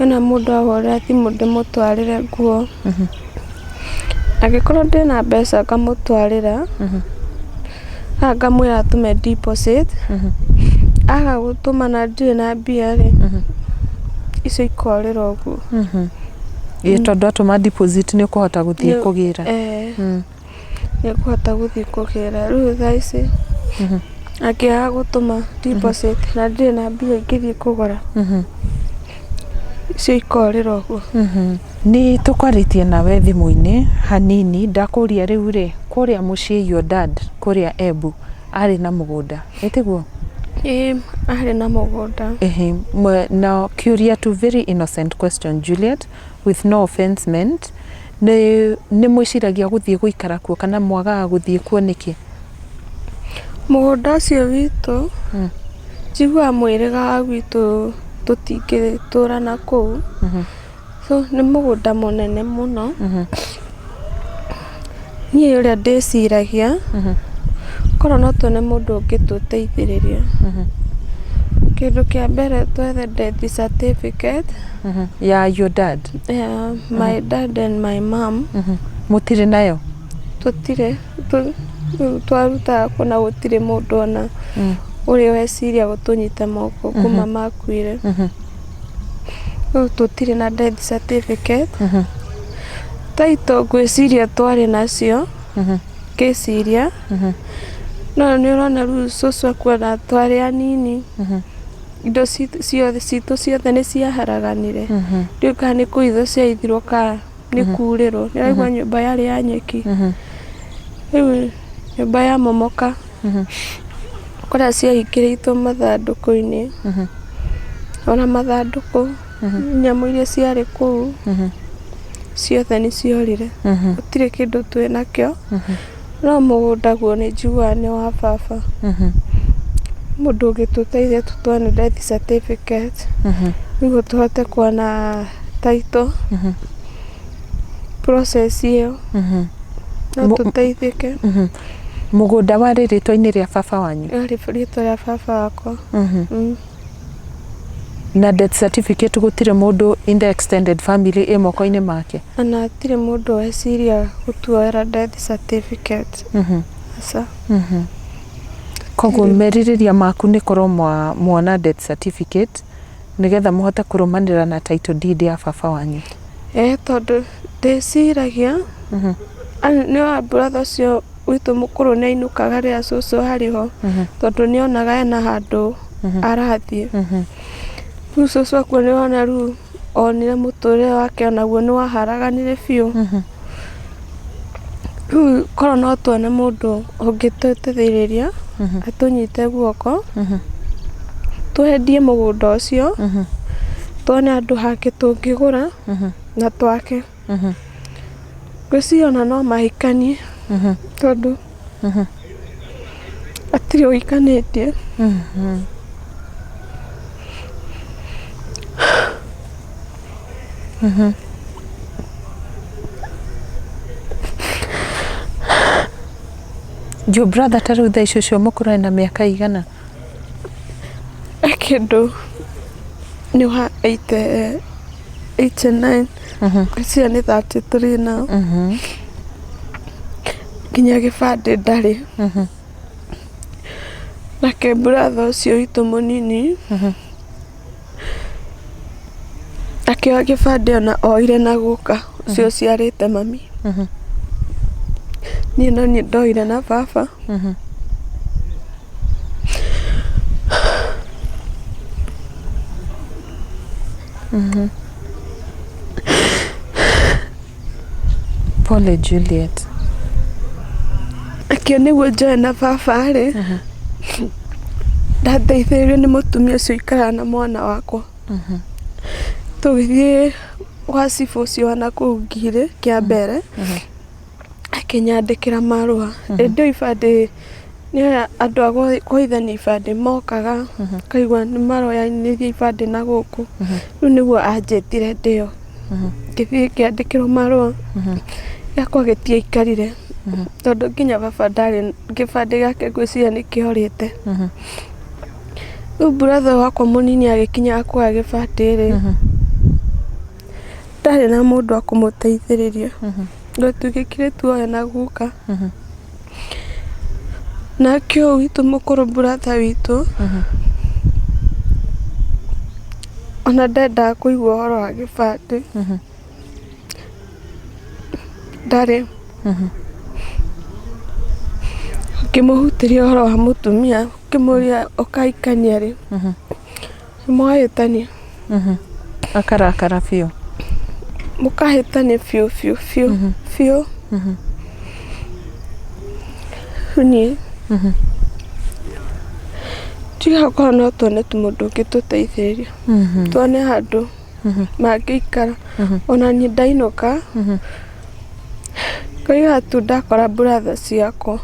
ona mũndũ ahũra thimũ ndĩmũtwarĩre nguo, angĩkorwo ndĩna mbeca ngamũtwarĩra na ngamwĩra atume deposit, aga gũtũma na ndirĩ na mbia rĩ icio ikorĩra ũguo. Tondũ atũma deposit nĩ ũkũhota gũthiĩ kũgĩra? Nĩ ũkũhota gũthiĩ kũgĩra. Rĩu thaa ici angĩaga gũtũma deposit na ndirĩ na mbia ingĩthiĩ kũgũra icio ikorĩra ũguo. Nĩ tũkwarĩtie nawe thimũ-inĩ hanini, ndakũria rĩu rĩ kũrĩa mũciĩ your dad kũrĩa Embu arĩ na mũgũnda ĩtiguo? Arĩ na mũgũnda. Now kĩũria tu very innocent question Juliet, with no offense meant, nĩ mwĩciragia gũthiĩ gũikara kuo kana mwagaga gũthiĩ kuo nĩkĩ? Mũgũnda ũcio witũ njiguaga mwĩrĩga wa gwitũ tũtingĩtũra na kũu, so nĩ mũgũnda mũnene mũno. Niĩ ũrĩa ndĩciragia korwo no tuone mũndũ ũngĩtũteithĩrĩria, kĩndũ kĩa mbere twethe death certificate ya your dad. My dad and my mom. Mũtirĩ nayo? Tũtirĩ, twarutaga kũna gũtirĩ mũndũ ona ũrĩa weciria gũtũnyita moko kuma makuire. Tũtirĩ na death certificate. Title ngwĩciria twarĩ nacio ngĩciria, no nĩ ũrona rĩu cũcũ akuona twarĩ anini indo citũ ciothe nĩ ciaharaganire. Ndiũĩ kana nĩ kũithwo ciaithirwo kana nĩ kurĩrwo. Nĩũraigua nyũmba yarĩ ya nyeki, rĩu nyũmba ya momoka kũrĩa ciahingĩrĩtwo mathandũkũ-inĩ, ona mathandũkũ nyamũ iria ciarĩ kũu ciothe nĩ ciorire, gũtirĩ kĩndũ twĩ nakĩo. No mũgũnda guo nĩ njiguaga nĩ wa baba. Mũndũ ũngĩtũteithia tũtuane death certificate nĩguo tũhote kuona title process ĩyo no tũteithĩke. Mũgũnda warĩ rĩtwa-inĩ rĩa baba wanyu? Warĩ rĩtwa rĩa baba wakwa. Na death certificate gũtirĩ mũndũ in the extended family ĩ moko-inĩ make? Ona hatirĩ mũndũ weciria gũtuoera death certificate. Koguo merirĩria maku nĩ korwo mwona death certificate nĩgetha mũhote kũrũmanĩra na title deed ya baba wanyu? Tondũ ndĩciragia nĩ wa brother ũcio witũ mũkũrũ nĩ ainũkaga rĩrĩa cũcũ harĩho, tondũ nĩonaga ena handũ arathiĩ. Rĩu cũcũ akuo nĩwona rĩu onire mũtũrĩre wake onaguo nĩ waharaganire biũ. Rĩu korwo no tuone mũndũ ũngĩtũteithĩrĩria atũnyite guoko twendie mũgũnda ũcio, tuone handũ hake tũngĩgũra na twake. Ngwĩciria ona no mahikanie tondũ atirĩ ũhikanĩtie. Your brother ta rĩu thaa icio cio mũkũrũ na mĩaka igana? Kĩndũ nĩ wa 89, ngwĩciria nĩ 33 now. nginya gibande ndari nake brother ucio witũ mũnini akĩoya gibande ona oire na guka ucio ciarĩte mami niĩ no niĩ ndoire na baba Pole Juliet. Akĩo nĩguo njoe na baba rĩ ndateithĩrĩrio nĩ mũtumia ũcio ikara na mwana wakwa tũgĩthiĩ gwa cibũ ũcio wa nakũu Ngirĩ kĩa mbere akĩnyandĩkĩra marũa ĩndĩ ibandĩ nĩ andũ a kũhithania ibandĩ mokaga kaigua nĩ maroyanĩria ibandĩ na gũkũ rĩu nĩguo anjĩtire ndĩo ngĩthiĩ ngĩandĩkĩrwo marũa gĩakwa gĩtiaikarire tondũ nginya baba ndarĩ gĩbandĩ gĩake ngwĩciria nĩ kĩorĩte rĩu brother wakwa mũnini agĩkinya kuoya gĩbandĩ rĩ ndarĩ na mũndũ wa kũmũteithĩrĩria tũgĩkire tuoya na guka nake ũyũ witũ mũkũrũ brother witũ ona ndendaga kũigua ũhoro wa gĩbandĩ ndarĩ ngĩmũhutĩria ũhoro wa mũtumia ngĩmũria ũkaikania rĩ mũkahĩtania akarakara biũ mũkahĩtania biũ niĩ tigakorwo no tuone mũndũ ũngĩ tũteithĩrĩria tuone handũ mangĩikara ona niĩ ndainũka koiga tu ndakora brother ciakwa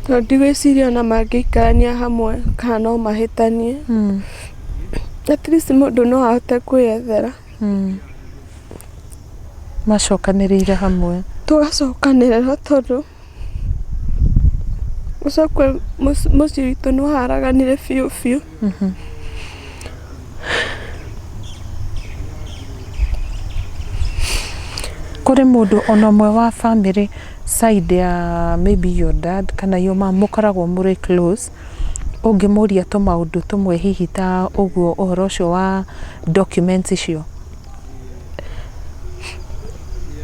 tondũ ndigwĩciria ona mangĩikarania hamwe kana no mahĩtanie at least mũndũ no ahote kwĩyethera macokanĩrĩire hamwe tũgacokanĩrĩra tondũ ũcokwe mũciĩ witũ nĩ waharaganire biũ kũrĩ mũndũ ona ũmwe wa family side ya maybe your dad kana your mom mũkoragwo mũrĩ close ũngĩmũria tũmaũndũ tũmwe hihi ta ũguo ũhoro ũcio wa documents icio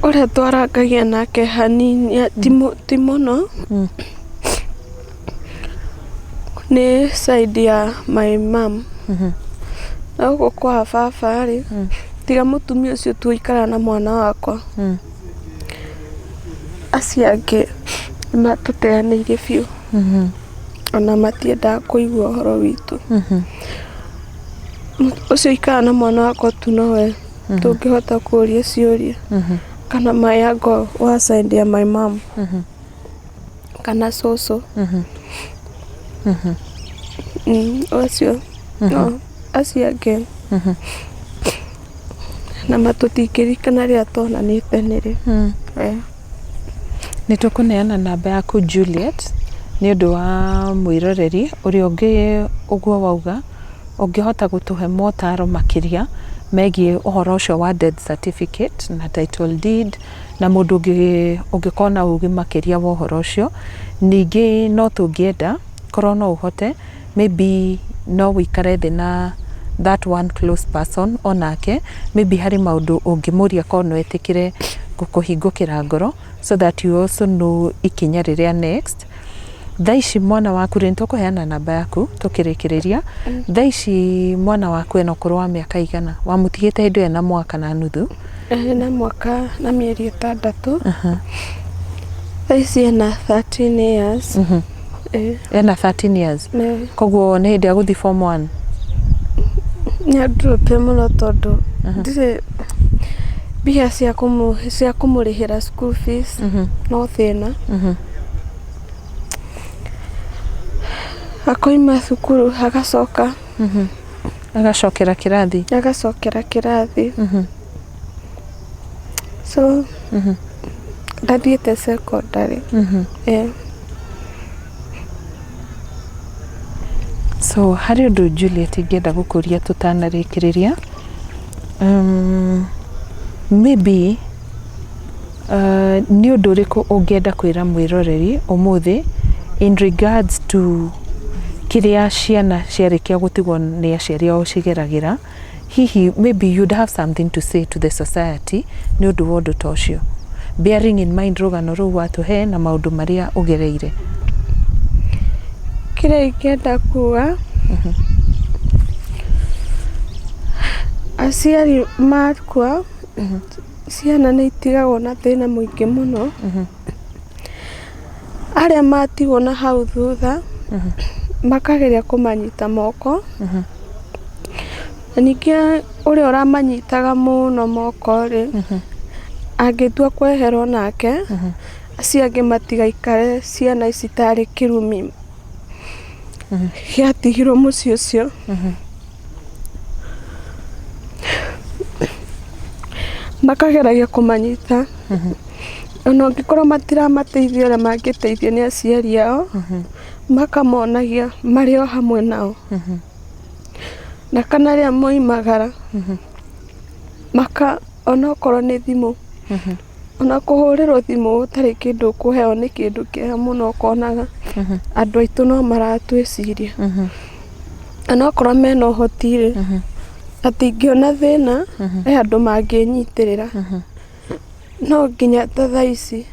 ũrĩa twarangagia nake hanini ti mũno nĩ side ya my mom na ũguo kwa baba rĩ tiga mũtumia ũcio tuikara na mwana wakwa acio angĩ matũteanĩirie biũ ona matiendaga kũigua ũhoro witũ ũcio ikara na mwana wakwa tu nowe tũngĩhota kũũria ciũria kana mayango wa side ya my mom kana cũcũ ũcio no acio angĩ na matũtingĩririkana rĩrĩa tuonanĩte nĩrĩ nĩ tũkũneana namba yaku Juliet nĩ ũndũ wa mwĩroreri ũrĩa ũngĩ ũguo wauga ũngĩhota gũtũhe motaro makĩria megiĩ ũhoro ũcio wa death certificate na title deed na mũndũ ũngĩkorwo na ũgĩ makĩria wa ũhoro ũcio ningĩ no tũngĩenda korwo no ũhote maybe no wĩikare thĩ na that one close person onake maybe harĩ maũndũ ũngĩmũria korwo no etĩkĩre gũkũhingũkĩra ngoro so that you also know ikinya rĩrĩa next thaici mwana waku rĩ nĩtũkũheana namba yaku tũkĩrĩkĩrĩria thaici mwana waku ena ũkũrũ wa mĩaka igana wamũtigĩte hĩndĩ ena mwaka na nuthu na mwaka na mĩeri 6 thaici ena 13 years ena 13 years koguo nĩ hĩndĩ ya gũthiĩ form 1 nĩ ndrope mũno tondũ ndirĩ mbia cia kũmũrĩhĩra school fees no thĩna akoima thukuru agacoka agacokera kĩrathi so ndathiĩte secondary so harĩ ũndũ Juliet ingĩenda gũkũria tũtanarĩkĩrĩria maybe Nĩ ũndũ ũrĩkũ ũngĩenda kwĩra mwĩroreri ũmũthĩ in regards to kĩrĩa ciana ciarĩkia gũtigwo nĩ aciari ao cigeragĩra? Hihi maybe you'd have something to say to the society nĩ ũndũ wa ũndũ ta ũcio, bearing in mind rũgano rũu watũhe na maũndũ marĩa ũgereire. Kĩrĩa ingĩenda kuga, aciari makua ciana nĩ itigagwo na thĩna mũingĩ mũno. Arĩa matigwo na hau thutha makageria kũmanyita moko, na ningĩ ũrĩa ũramanyitaga mũno moko rĩ, angĩtua kweherwo nake, acio angĩ matigaikare ciana ici tarĩ kĩrumi gĩatigirwo mũciĩ ũcio. Makageragia kũmanyita, ona angĩkorwo matiramateithia ũrĩa mangĩteithio nĩ aciari ao, makamonagia marĩ o hamwe nao. Na kana rĩrĩa moimagara, onokorwo nĩ thimũ, ona kũhũrĩrwo thimũ ũtarĩ kĩndũ ũkũheo nĩ kĩndũ kĩega mũno, ũkonaga andũ aitũ no maratwĩciria. Onokorwo mena ũhoti rĩ, atĩ ingĩona thĩna, he andũ mangĩnyitĩrĩra. No nginya ta thaa ici,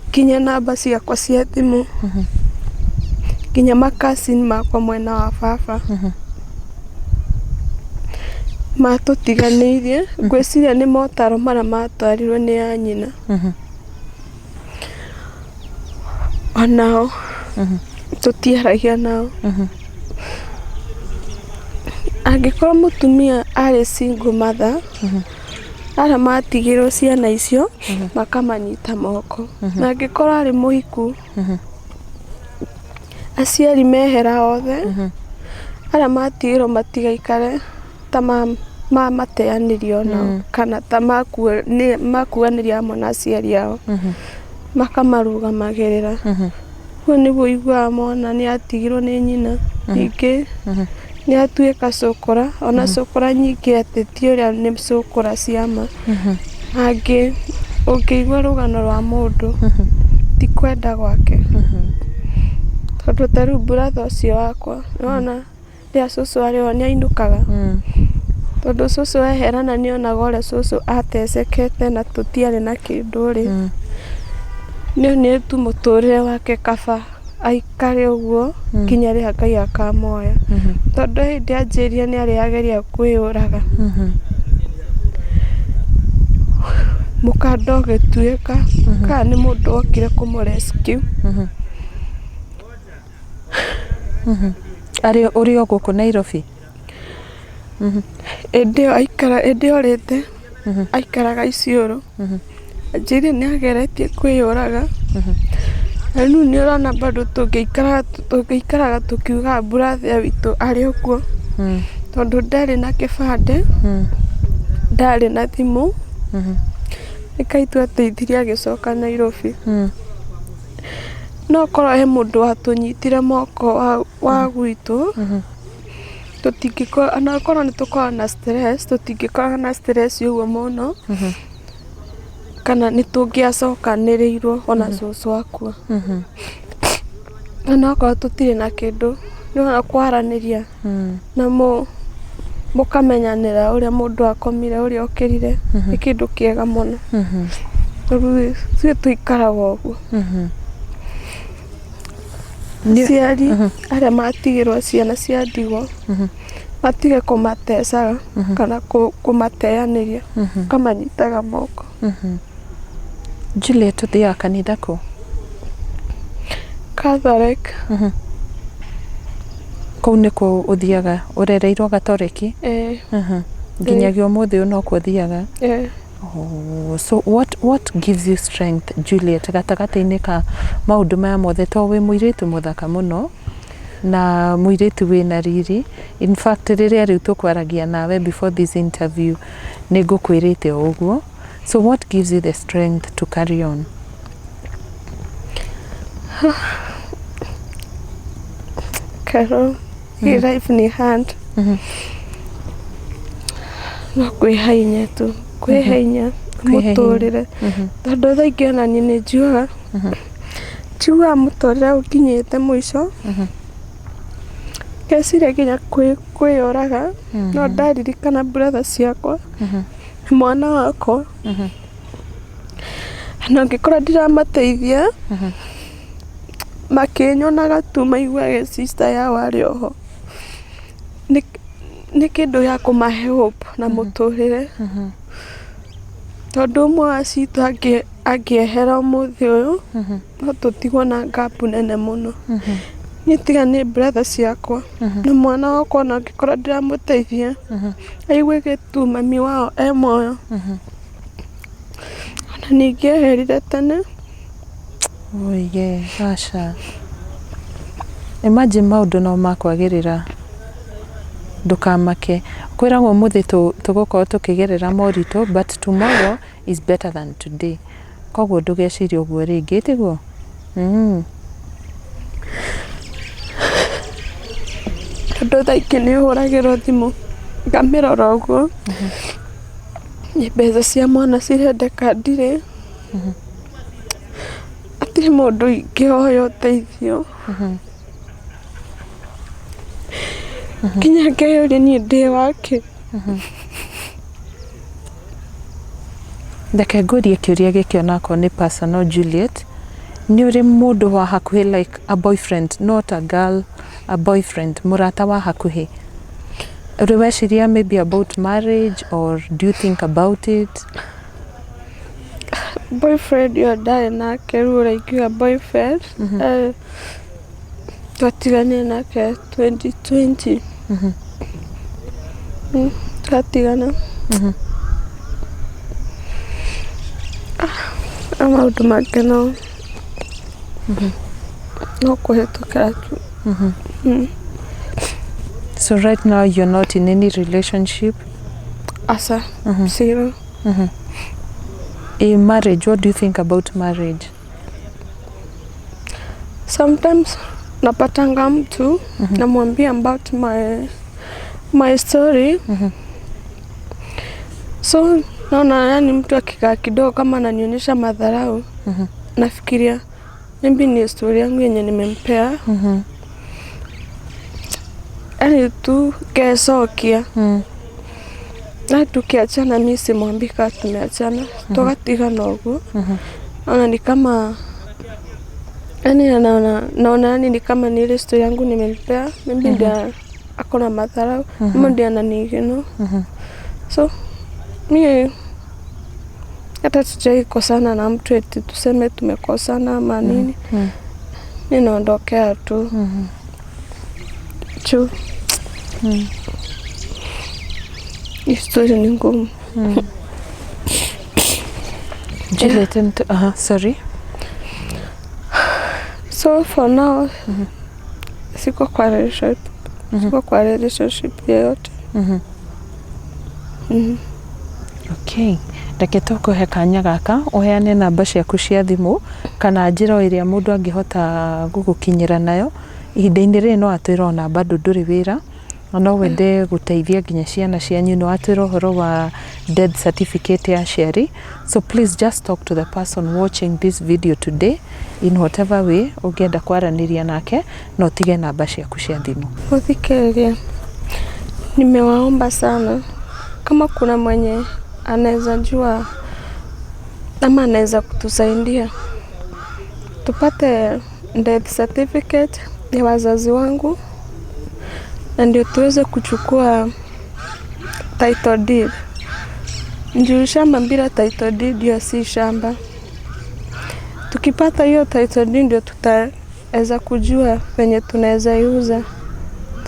nginya namba ciakwa cia thimũ, nginya makacini makwa mwena wa baba matũtiganĩirie, ngwĩciria nĩ motaro marĩa matwarirwo nĩ a nyina. Onao tũtiaragia nao. Angĩkorwo mũtumia arĩ single mother, arĩa matigĩrwo ciana icio makamanyita moko. Na angĩkorwo arĩ mũhiku, aciari mehera othe, arĩa matigĩrwo matigaikare ta mateanĩrio nao, kana ta makuanĩria hamwe na aciari ao, makamarũgamagĩrĩra. Ũguo nĩguo iguaga mwana nĩ atigirwo nĩ nyina, ningĩ nĩ atuĩka cũkũra, ona cũkũra nyingĩ atĩ ti ũrĩa nĩ cũkũra ciama. Angĩ ũngĩigua rũgano rwa mũndũ, ti kwenda gwake. Tondũ ta rĩu brother ũcio wakwa, nĩwona rĩrĩa cũcũ arĩ ho nĩ ainũkaga. Tondũ cũcũ eherana nĩ onaga ũrĩa cũcũ atecekete na tũtiarĩ na kĩndũ rĩ, nĩ tu mũtũrĩre wake kaba aikare ũguo nginya rĩrĩa Ngai akamuoya. Tondũ hĩndĩ anjĩrire nĩ arĩ ageria kwĩyũraga, mũkanda ũgĩtuĩka kana nĩ mũndũ wokire kũmũ-rescue. Ũrĩ o gũkũ Nairobi? Ĩndĩ orĩte aikaraga Isiolo. Anjĩrire nĩ ageretie kwĩyũraga. Na rĩu nĩ ũrona bado tũngĩikaraga tũkiuga brother witũ arĩ ũguo. Tondũ ndarĩ na kĩbandĩ, ndarĩ na thimũ, nĩkai twateithirie agĩcoka Nairobi. No korwo he mũndũ watũnyitire moko wa gwitũ, ona korwo nĩ tũkoragwo na stress, tũtingĩkoragwo na stress ũguo mũno, kana nĩ tũngĩacokanĩrĩirwo ona cũcũ akua. Ona okorwo tũtirĩ na kĩndũ, nĩwona kwaranĩria na mũkamenyanĩra ũrĩa mũndũ akomire, ũrĩa okĩrire, nĩ kĩndũ kĩega mũno. Tondũ ithuĩ tũikaraga ũguo. Aciari arĩa matigĩrwo ciana cia ndigwa, matige kũmatecaga kana kũmateanĩria, kamanyitaga moko. Juliet, ũthiaga kanitha kũ? Catholic. Kũu nĩkuo ũthiaga, ũrereirwo Gatoreki? Nginyagia ũmũthĩ no kuo ũthiaga? So what gives you strength, Juliet, gatagatĩ-inĩ ka maũndũ maya mothe? To wĩ mũirĩtu mũthaka mũno na mũirĩtu wĩna riri. In fact, rĩrĩa rĩu tũkwaragia nawe before this interview nĩ ngũkwĩrĩte o ũguo. So what gives you the strength to carry on? Carol, life ni hard. No kwĩha hinya tu, kwĩha hinya. muturire tondu thaa ingĩ ona niĩ nĩ njugaga muturire ũkinyĩte mũico ngeciria nginya kwĩyũraga no ndaririkana brother ciakwa mwana wakwa na ngĩkora ndiramateithia makĩnyonaga tu maiguage sister yao arĩ oho nĩ kĩndũ gĩa kũmahe hope na mũtũrĩre tondu ũmwe wa citũ angĩehera ũmũthĩ ũyũ no tũtigwo na gap nene mũno niĩ tiga nĩ brother ciakwa na mwana wakwa ona ngĩkora ndiramũteithia aiguage tu mami wao e muoyo ona ningĩ eherire tene. Oye, aca. Imagine maũndũ no makwagĩrĩra ndukamake kwĩragwo mũthĩ tũgũkorwo tũkĩgerera moritũ but tomorrow is better than today koguo ndũgecirie ũguo rĩngĩ tiguo. Tondũ thaa ingĩ nĩ hũragĩrwo thimũ ngamĩrora ũguo nĩ mbeca cia mwana cirendeka ndirĩ hatirĩ mũndũ ingĩhoya ũteithio nginya ngeyũria niĩ ndĩ wake. Reke ngũrie kĩũria gĩkĩ onakorwo nĩ personal Juliet, nĩ ũrĩ mũndũ wa hakuhĩ like a boyfriend, not a girl, a boyfriend, mũrata wa hakuhĩ ũrĩ weciria maybe about marriage or do you think about it? Boyfriend yo ndarĩ nake rĩu ũraingiuga boyfriend twatiganire nake 2020 twatigana maũndũ make no kũhĩtũkĩra tu. So right now you're not in any relationship? Asa, zero. In marriage, what do you think about marriage? Sometimes napatanga mtu namwambia about my story. So naona yani mtu akikaa kidogo kama ananionyesha madharau nafikiria maybe ni story yangu yenye nimempea yani tu kesokia na tukiachana mimi simwambii kama tumeachana tukatigana huko. Naona ni kama yani naona yani ni kama ni ile story yangu nimempea maybe ndio akona madharau mimi ndio ananigeno. So mimi hata tujaikosana na mtu eti tuseme tumekosana ama nini ninaondokea tu chu story ni ngumu. Juliet, sorry. So for now siko kwa relationship, siko kwa relationship yoyote. Okay. Reke tũkũhe kanya gaka ũheane namba ciaku cia thimũ kana njĩra ĩrĩa mũndũ angĩhota gũgũkinyĩra nayo ihinda-inĩ rĩrĩ no atwĩra ona bado ndũrĩ wĩra no wende gũteithia nginya ciana cianyu no atwĩra ũhoro wa death certificate ya aciari. So please just talk to the person watching this video today in whatever way ũngĩenda kwaranĩria nake no ũtige namba ciaku cia thimũ. Mũthikĩrĩria, nimewaomba sana kama kuna mwenye anaweza jua ama anaweza kutusaidia tupate death certificate ya wazazi wangu na ndio tuweze kuchukua title deed. Ndio shamba bila title deed ndio si shamba. Tukipata hiyo title deed ndio tutaweza kujua venye tunaweza iuza,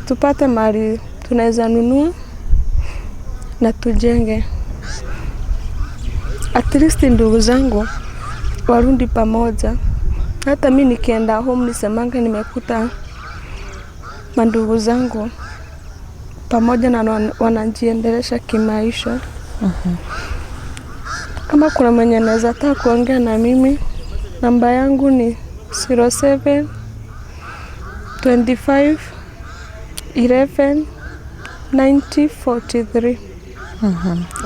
tupate mali tunaweza nunua na tujenge. At least ndugu zangu warundi pamoja. Hata mimi nikienda home nisemanga nimekuta mandugu zangu pamoja na wanajiendelesha kimaisha. Kama kuna mwenye anaweza taka kuongea na mimi, namba yangu ni 07 25 11 90 43.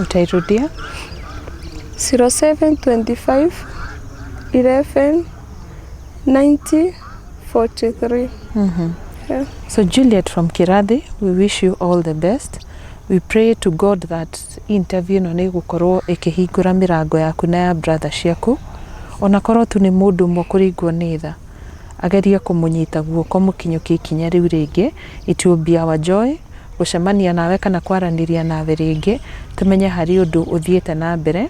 Utairudia? 0725 11 90 43. Yeah. So Juliet from KIRATHI, we wish you all the best. We pray to God that interview no nĩ gũkorwo ĩkĩhingũra mĩrango yaku na ya brother ciaku. Ona korwo tu nĩ mũndũ ũmwe kũringwo nĩ tha, ageria kũmũnyita guoko mũkinyũkie ikinya rĩu rĩngĩ. It will be our joy gũcemania nawe kana kwaranĩria nawe rĩngĩ, tũmenye harĩ ũndũ ũthiĩte na mbere.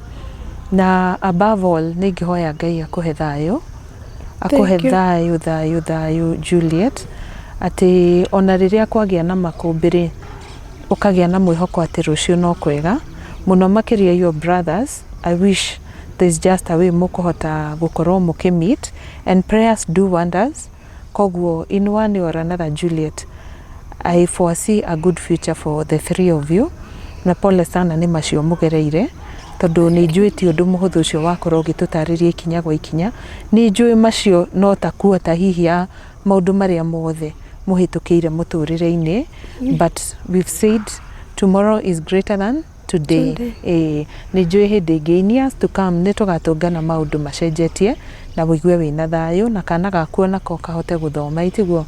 Na above all nĩ ngĩhoya Ngai akũhe thayũ, akũhe thayũ Juliet, atĩ ona rĩrĩa kwagĩa na makũmbĩ ũkagĩa na mwĩhoko atĩ rũciũ no kwega mũno. Makĩria your brothers, I wish there's just a way mũkũhota gũkorwo mũkĩmeet, and prayers do wonders. Koguo in one or another, Juliet, I foresee a good future for the three of you. Na pole sana nĩ macio mũgereire, tondũ nĩ njũĩ ti ũndũ mũhũthũ ũcio wakorwo ũgĩtũtarĩria ikinya gwa ikinya. Nĩ njũĩ macio no takuo ta hihi ya maũndũ marĩa mothe mũhĩtũkĩire mũtũrĩre-inĩ, but we've said tomorrow is greater than today. Nĩ njũĩ hĩndĩ ĩngĩ in years to come nĩ tũgatũngana maũndũ macenjetie na wĩigue wĩna thayũ na kana gakuo nako kahote gũthoma itiguo.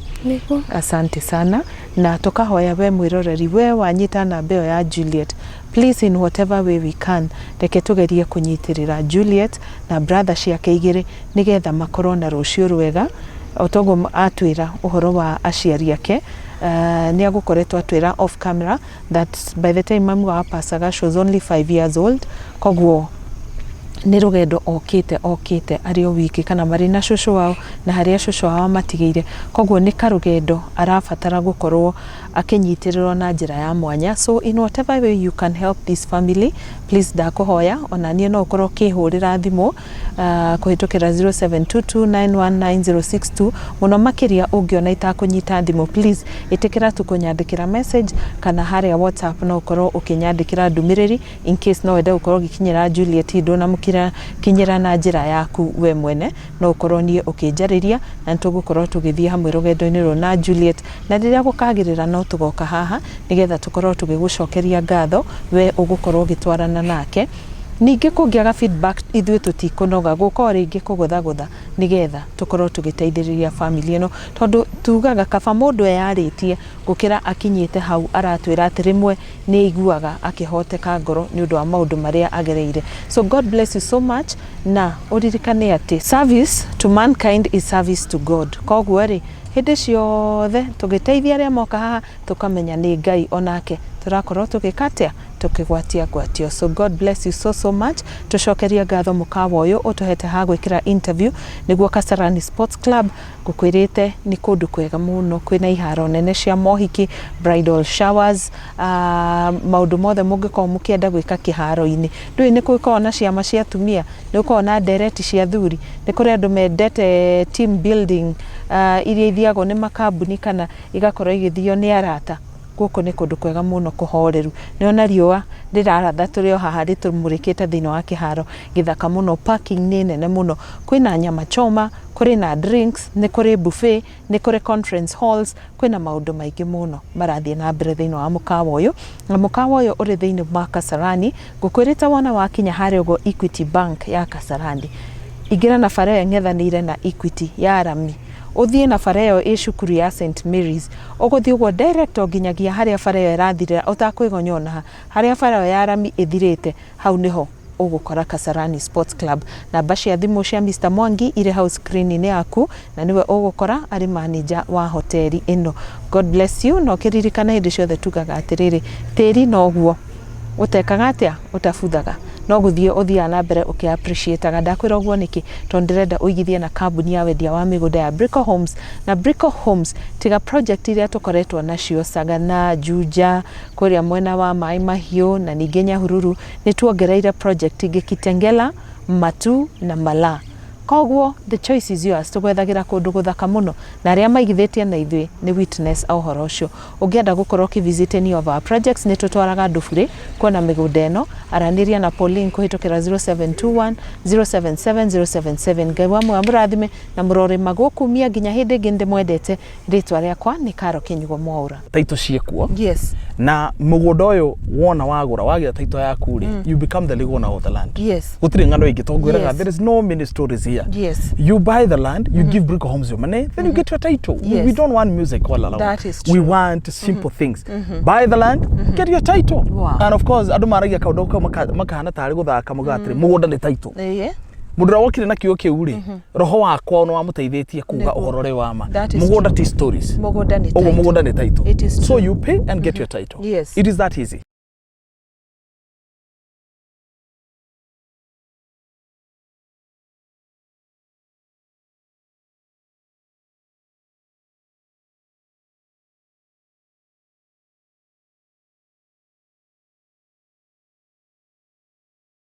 Asante sana, na tũkahoya we mwĩroreri, we wanyita namba ĩyo ya Juliet, please in whatever way we can, reke tũgerie kũnyitĩrĩra Juliet na brother ciake igĩrĩ nĩgetha makorwo na rũciũ rwega. Otogo atwĩra ũhoro wa aciari ake, nĩ agũkoretwo atwĩra off camera that by the time mamu wa Pasaga she was only 5 years old. Koguo nĩ rũgendo okĩte arĩ o wiki kana marĩ na cũcũ wao na harĩa cũcũ wao matigĩire. Koguo nĩ karũgendo arabatara gũkorwo akĩnyitĩrĩrwo na njĩra ya mwanya. So in whatever way you can help this family, please ndakũhoya ona niĩ no ũkorwo kĩhũrĩra thimũ kũhĩtũkĩra 0722919062. Mũno makĩria ũngĩona itakũnyita thimũ, please ĩtĩkĩra tu kũnyandĩkĩra message kana harĩa WhatsApp no ũkorwo ũkĩnyandĩkĩra ndũmĩrĩri in case no wende gũkorwo gĩkinyĩra Juliet kinyĩra na njĩra yaku we mwene, no ũkorwo niĩ ũkĩnjarĩria na tũgũkorwo tũgĩthiĩ hamwe rũgendo-inĩ rũu na Juliet. Na rĩrĩa gũkagĩrĩra no tũgoka haha nĩgetha tũkorwo tũgĩgũcokeria ngatho we ũgũkorwo ũgĩtwarana nake. Ningĩ kũngĩaga feedback ithuĩ tũtikũnoga gũkorwo rĩngĩ kũgũthagũtha nĩgetha tũkorwo tũgĩteithĩrĩria family ĩno, tondũ tugaga kaba mũndũ eyarĩtie gũkĩra akinyĩte hau aratwĩra atĩ rĩmwe nĩ aiguaga akĩhoteka ngoro nĩ ũndũ wa maũndũ marĩa agereire. So God bless you so much, na ũririkane atĩ service to mankind is service to God. Koguo rĩ hĩndĩ ciothe tũgĩteithia arĩa moka haha tũkamenya nĩ Ngai onake tũrakorwo tũgĩkatia tukigwatia gwatio. So God bless you so much. Tucokeria ngatho mũkawa ũyũ ũtũhete ha gwĩkĩra interview nĩguo Kasarani Sports Club gũkwĩrĩte nĩ kũndũ kwega mũno, kwĩna iharo nene cia mohiki, bridal showers, maũndũ mothe mũngĩkorwo mũkĩenda gwĩka kĩharo-inĩ. Ndũĩ nĩ gũkorwo na ciama cia atumia, nĩ gũkorwo na ndereti cia thuri, nĩ kũrĩ andũ mendete team building iria ithiagwo nĩ makambuni kana igakorwo igĩthio nĩ arata. Gũkũ nĩ kũndũ kwega mũno kũhoreru. Nĩona riũa rĩraratha tũrĩ o haha rĩtũmũrĩkĩte thĩinĩ wa kĩharo gĩthaka mũno. Parking nĩ nene mũno, kwĩna nyama choma, kũrĩ na drinks, nĩ kũrĩ buffet, nĩ kũrĩ conference halls, kwĩna maũndũ maingĩ mũno marathiĩ na mbere thĩinĩ wa mũkawa ũyũ. Na mũkawa ũyũ ũrĩ thĩinĩ wa Kasarani, ngũkwĩrĩte wona wakinya harĩa ũguo Equity Bank ya Kasarani, ingĩra na bara ĩyo ng'ethanĩire na Equity ya Arami, ũthiĩ na bara ĩyo ĩ cukuru ya St Mary's, ũgũthiĩ ũguo direct nginyagia harĩa bara ĩyo ĩrathirĩra, ũtakwĩgonyonaha harĩa bara ĩyo ya Arami ĩthirĩte, hau nĩho ũgũkora Kasarani Sports Club. Namba cia thimũ cia Mr Mwangi irĩ hau screen-inĩ yaku, na niwe ũgũkora arĩ manager wa hoteli ĩno. God bless you, na ũkĩririkana hĩndĩ ciothe tugaga atĩrĩrĩ, tĩri noguo ũtekaga atĩa ũtabuthaga, no gũthiĩ ũthiaga na mbere ũkĩ-appreciate-aga. Ndakwĩra ũguo nĩkĩ, tondũ ndĩrenda ũigithie na kambuni ya wendia wa mĩgũnda ya Brico Homes. Na Brico Homes tiga project iria tũkoretwo nacio Sagana, Juja, kũrĩa mwena wa Maĩ Mahiũ na ningĩ Nyahururu, nĩ tuongereire project ingĩ Kitengela, Matu na Mala. koguo the choice is yours tugwethagira kundu guthaka muno na aria maigithitie na ithui ni witness au horo ucio ungienda gukorwo ki visit any of our projects ni tutwaraga nduburi kuona migunda eno araniria na Pauline kuhitukira 0721 077 ngai wa mwamurathime na murore magukumia nginya hindi nginde mwendete ritwa riakwa ni Karo Kinyugo MWAURA taito ciekuo yes na mugunda uyu wona wagura wagira taito yaku ri you become the legal owner of the land yes gutire ngano ingitongwiraga there is no many stories here yes you buy the land you give Brico Homes your money then you get your title we don't want music all along that is true. We want simple things buy the land get your title and of course andu maragia kaundu ka makahana tari guthaka mugatire mugunda ni title mudura wokire na kiyo kiu ri roho wakwa no wamuteithitie kuga uhorore wa ma mugunda ti stories mugunda ni title so you pay and get your title yes it is that easy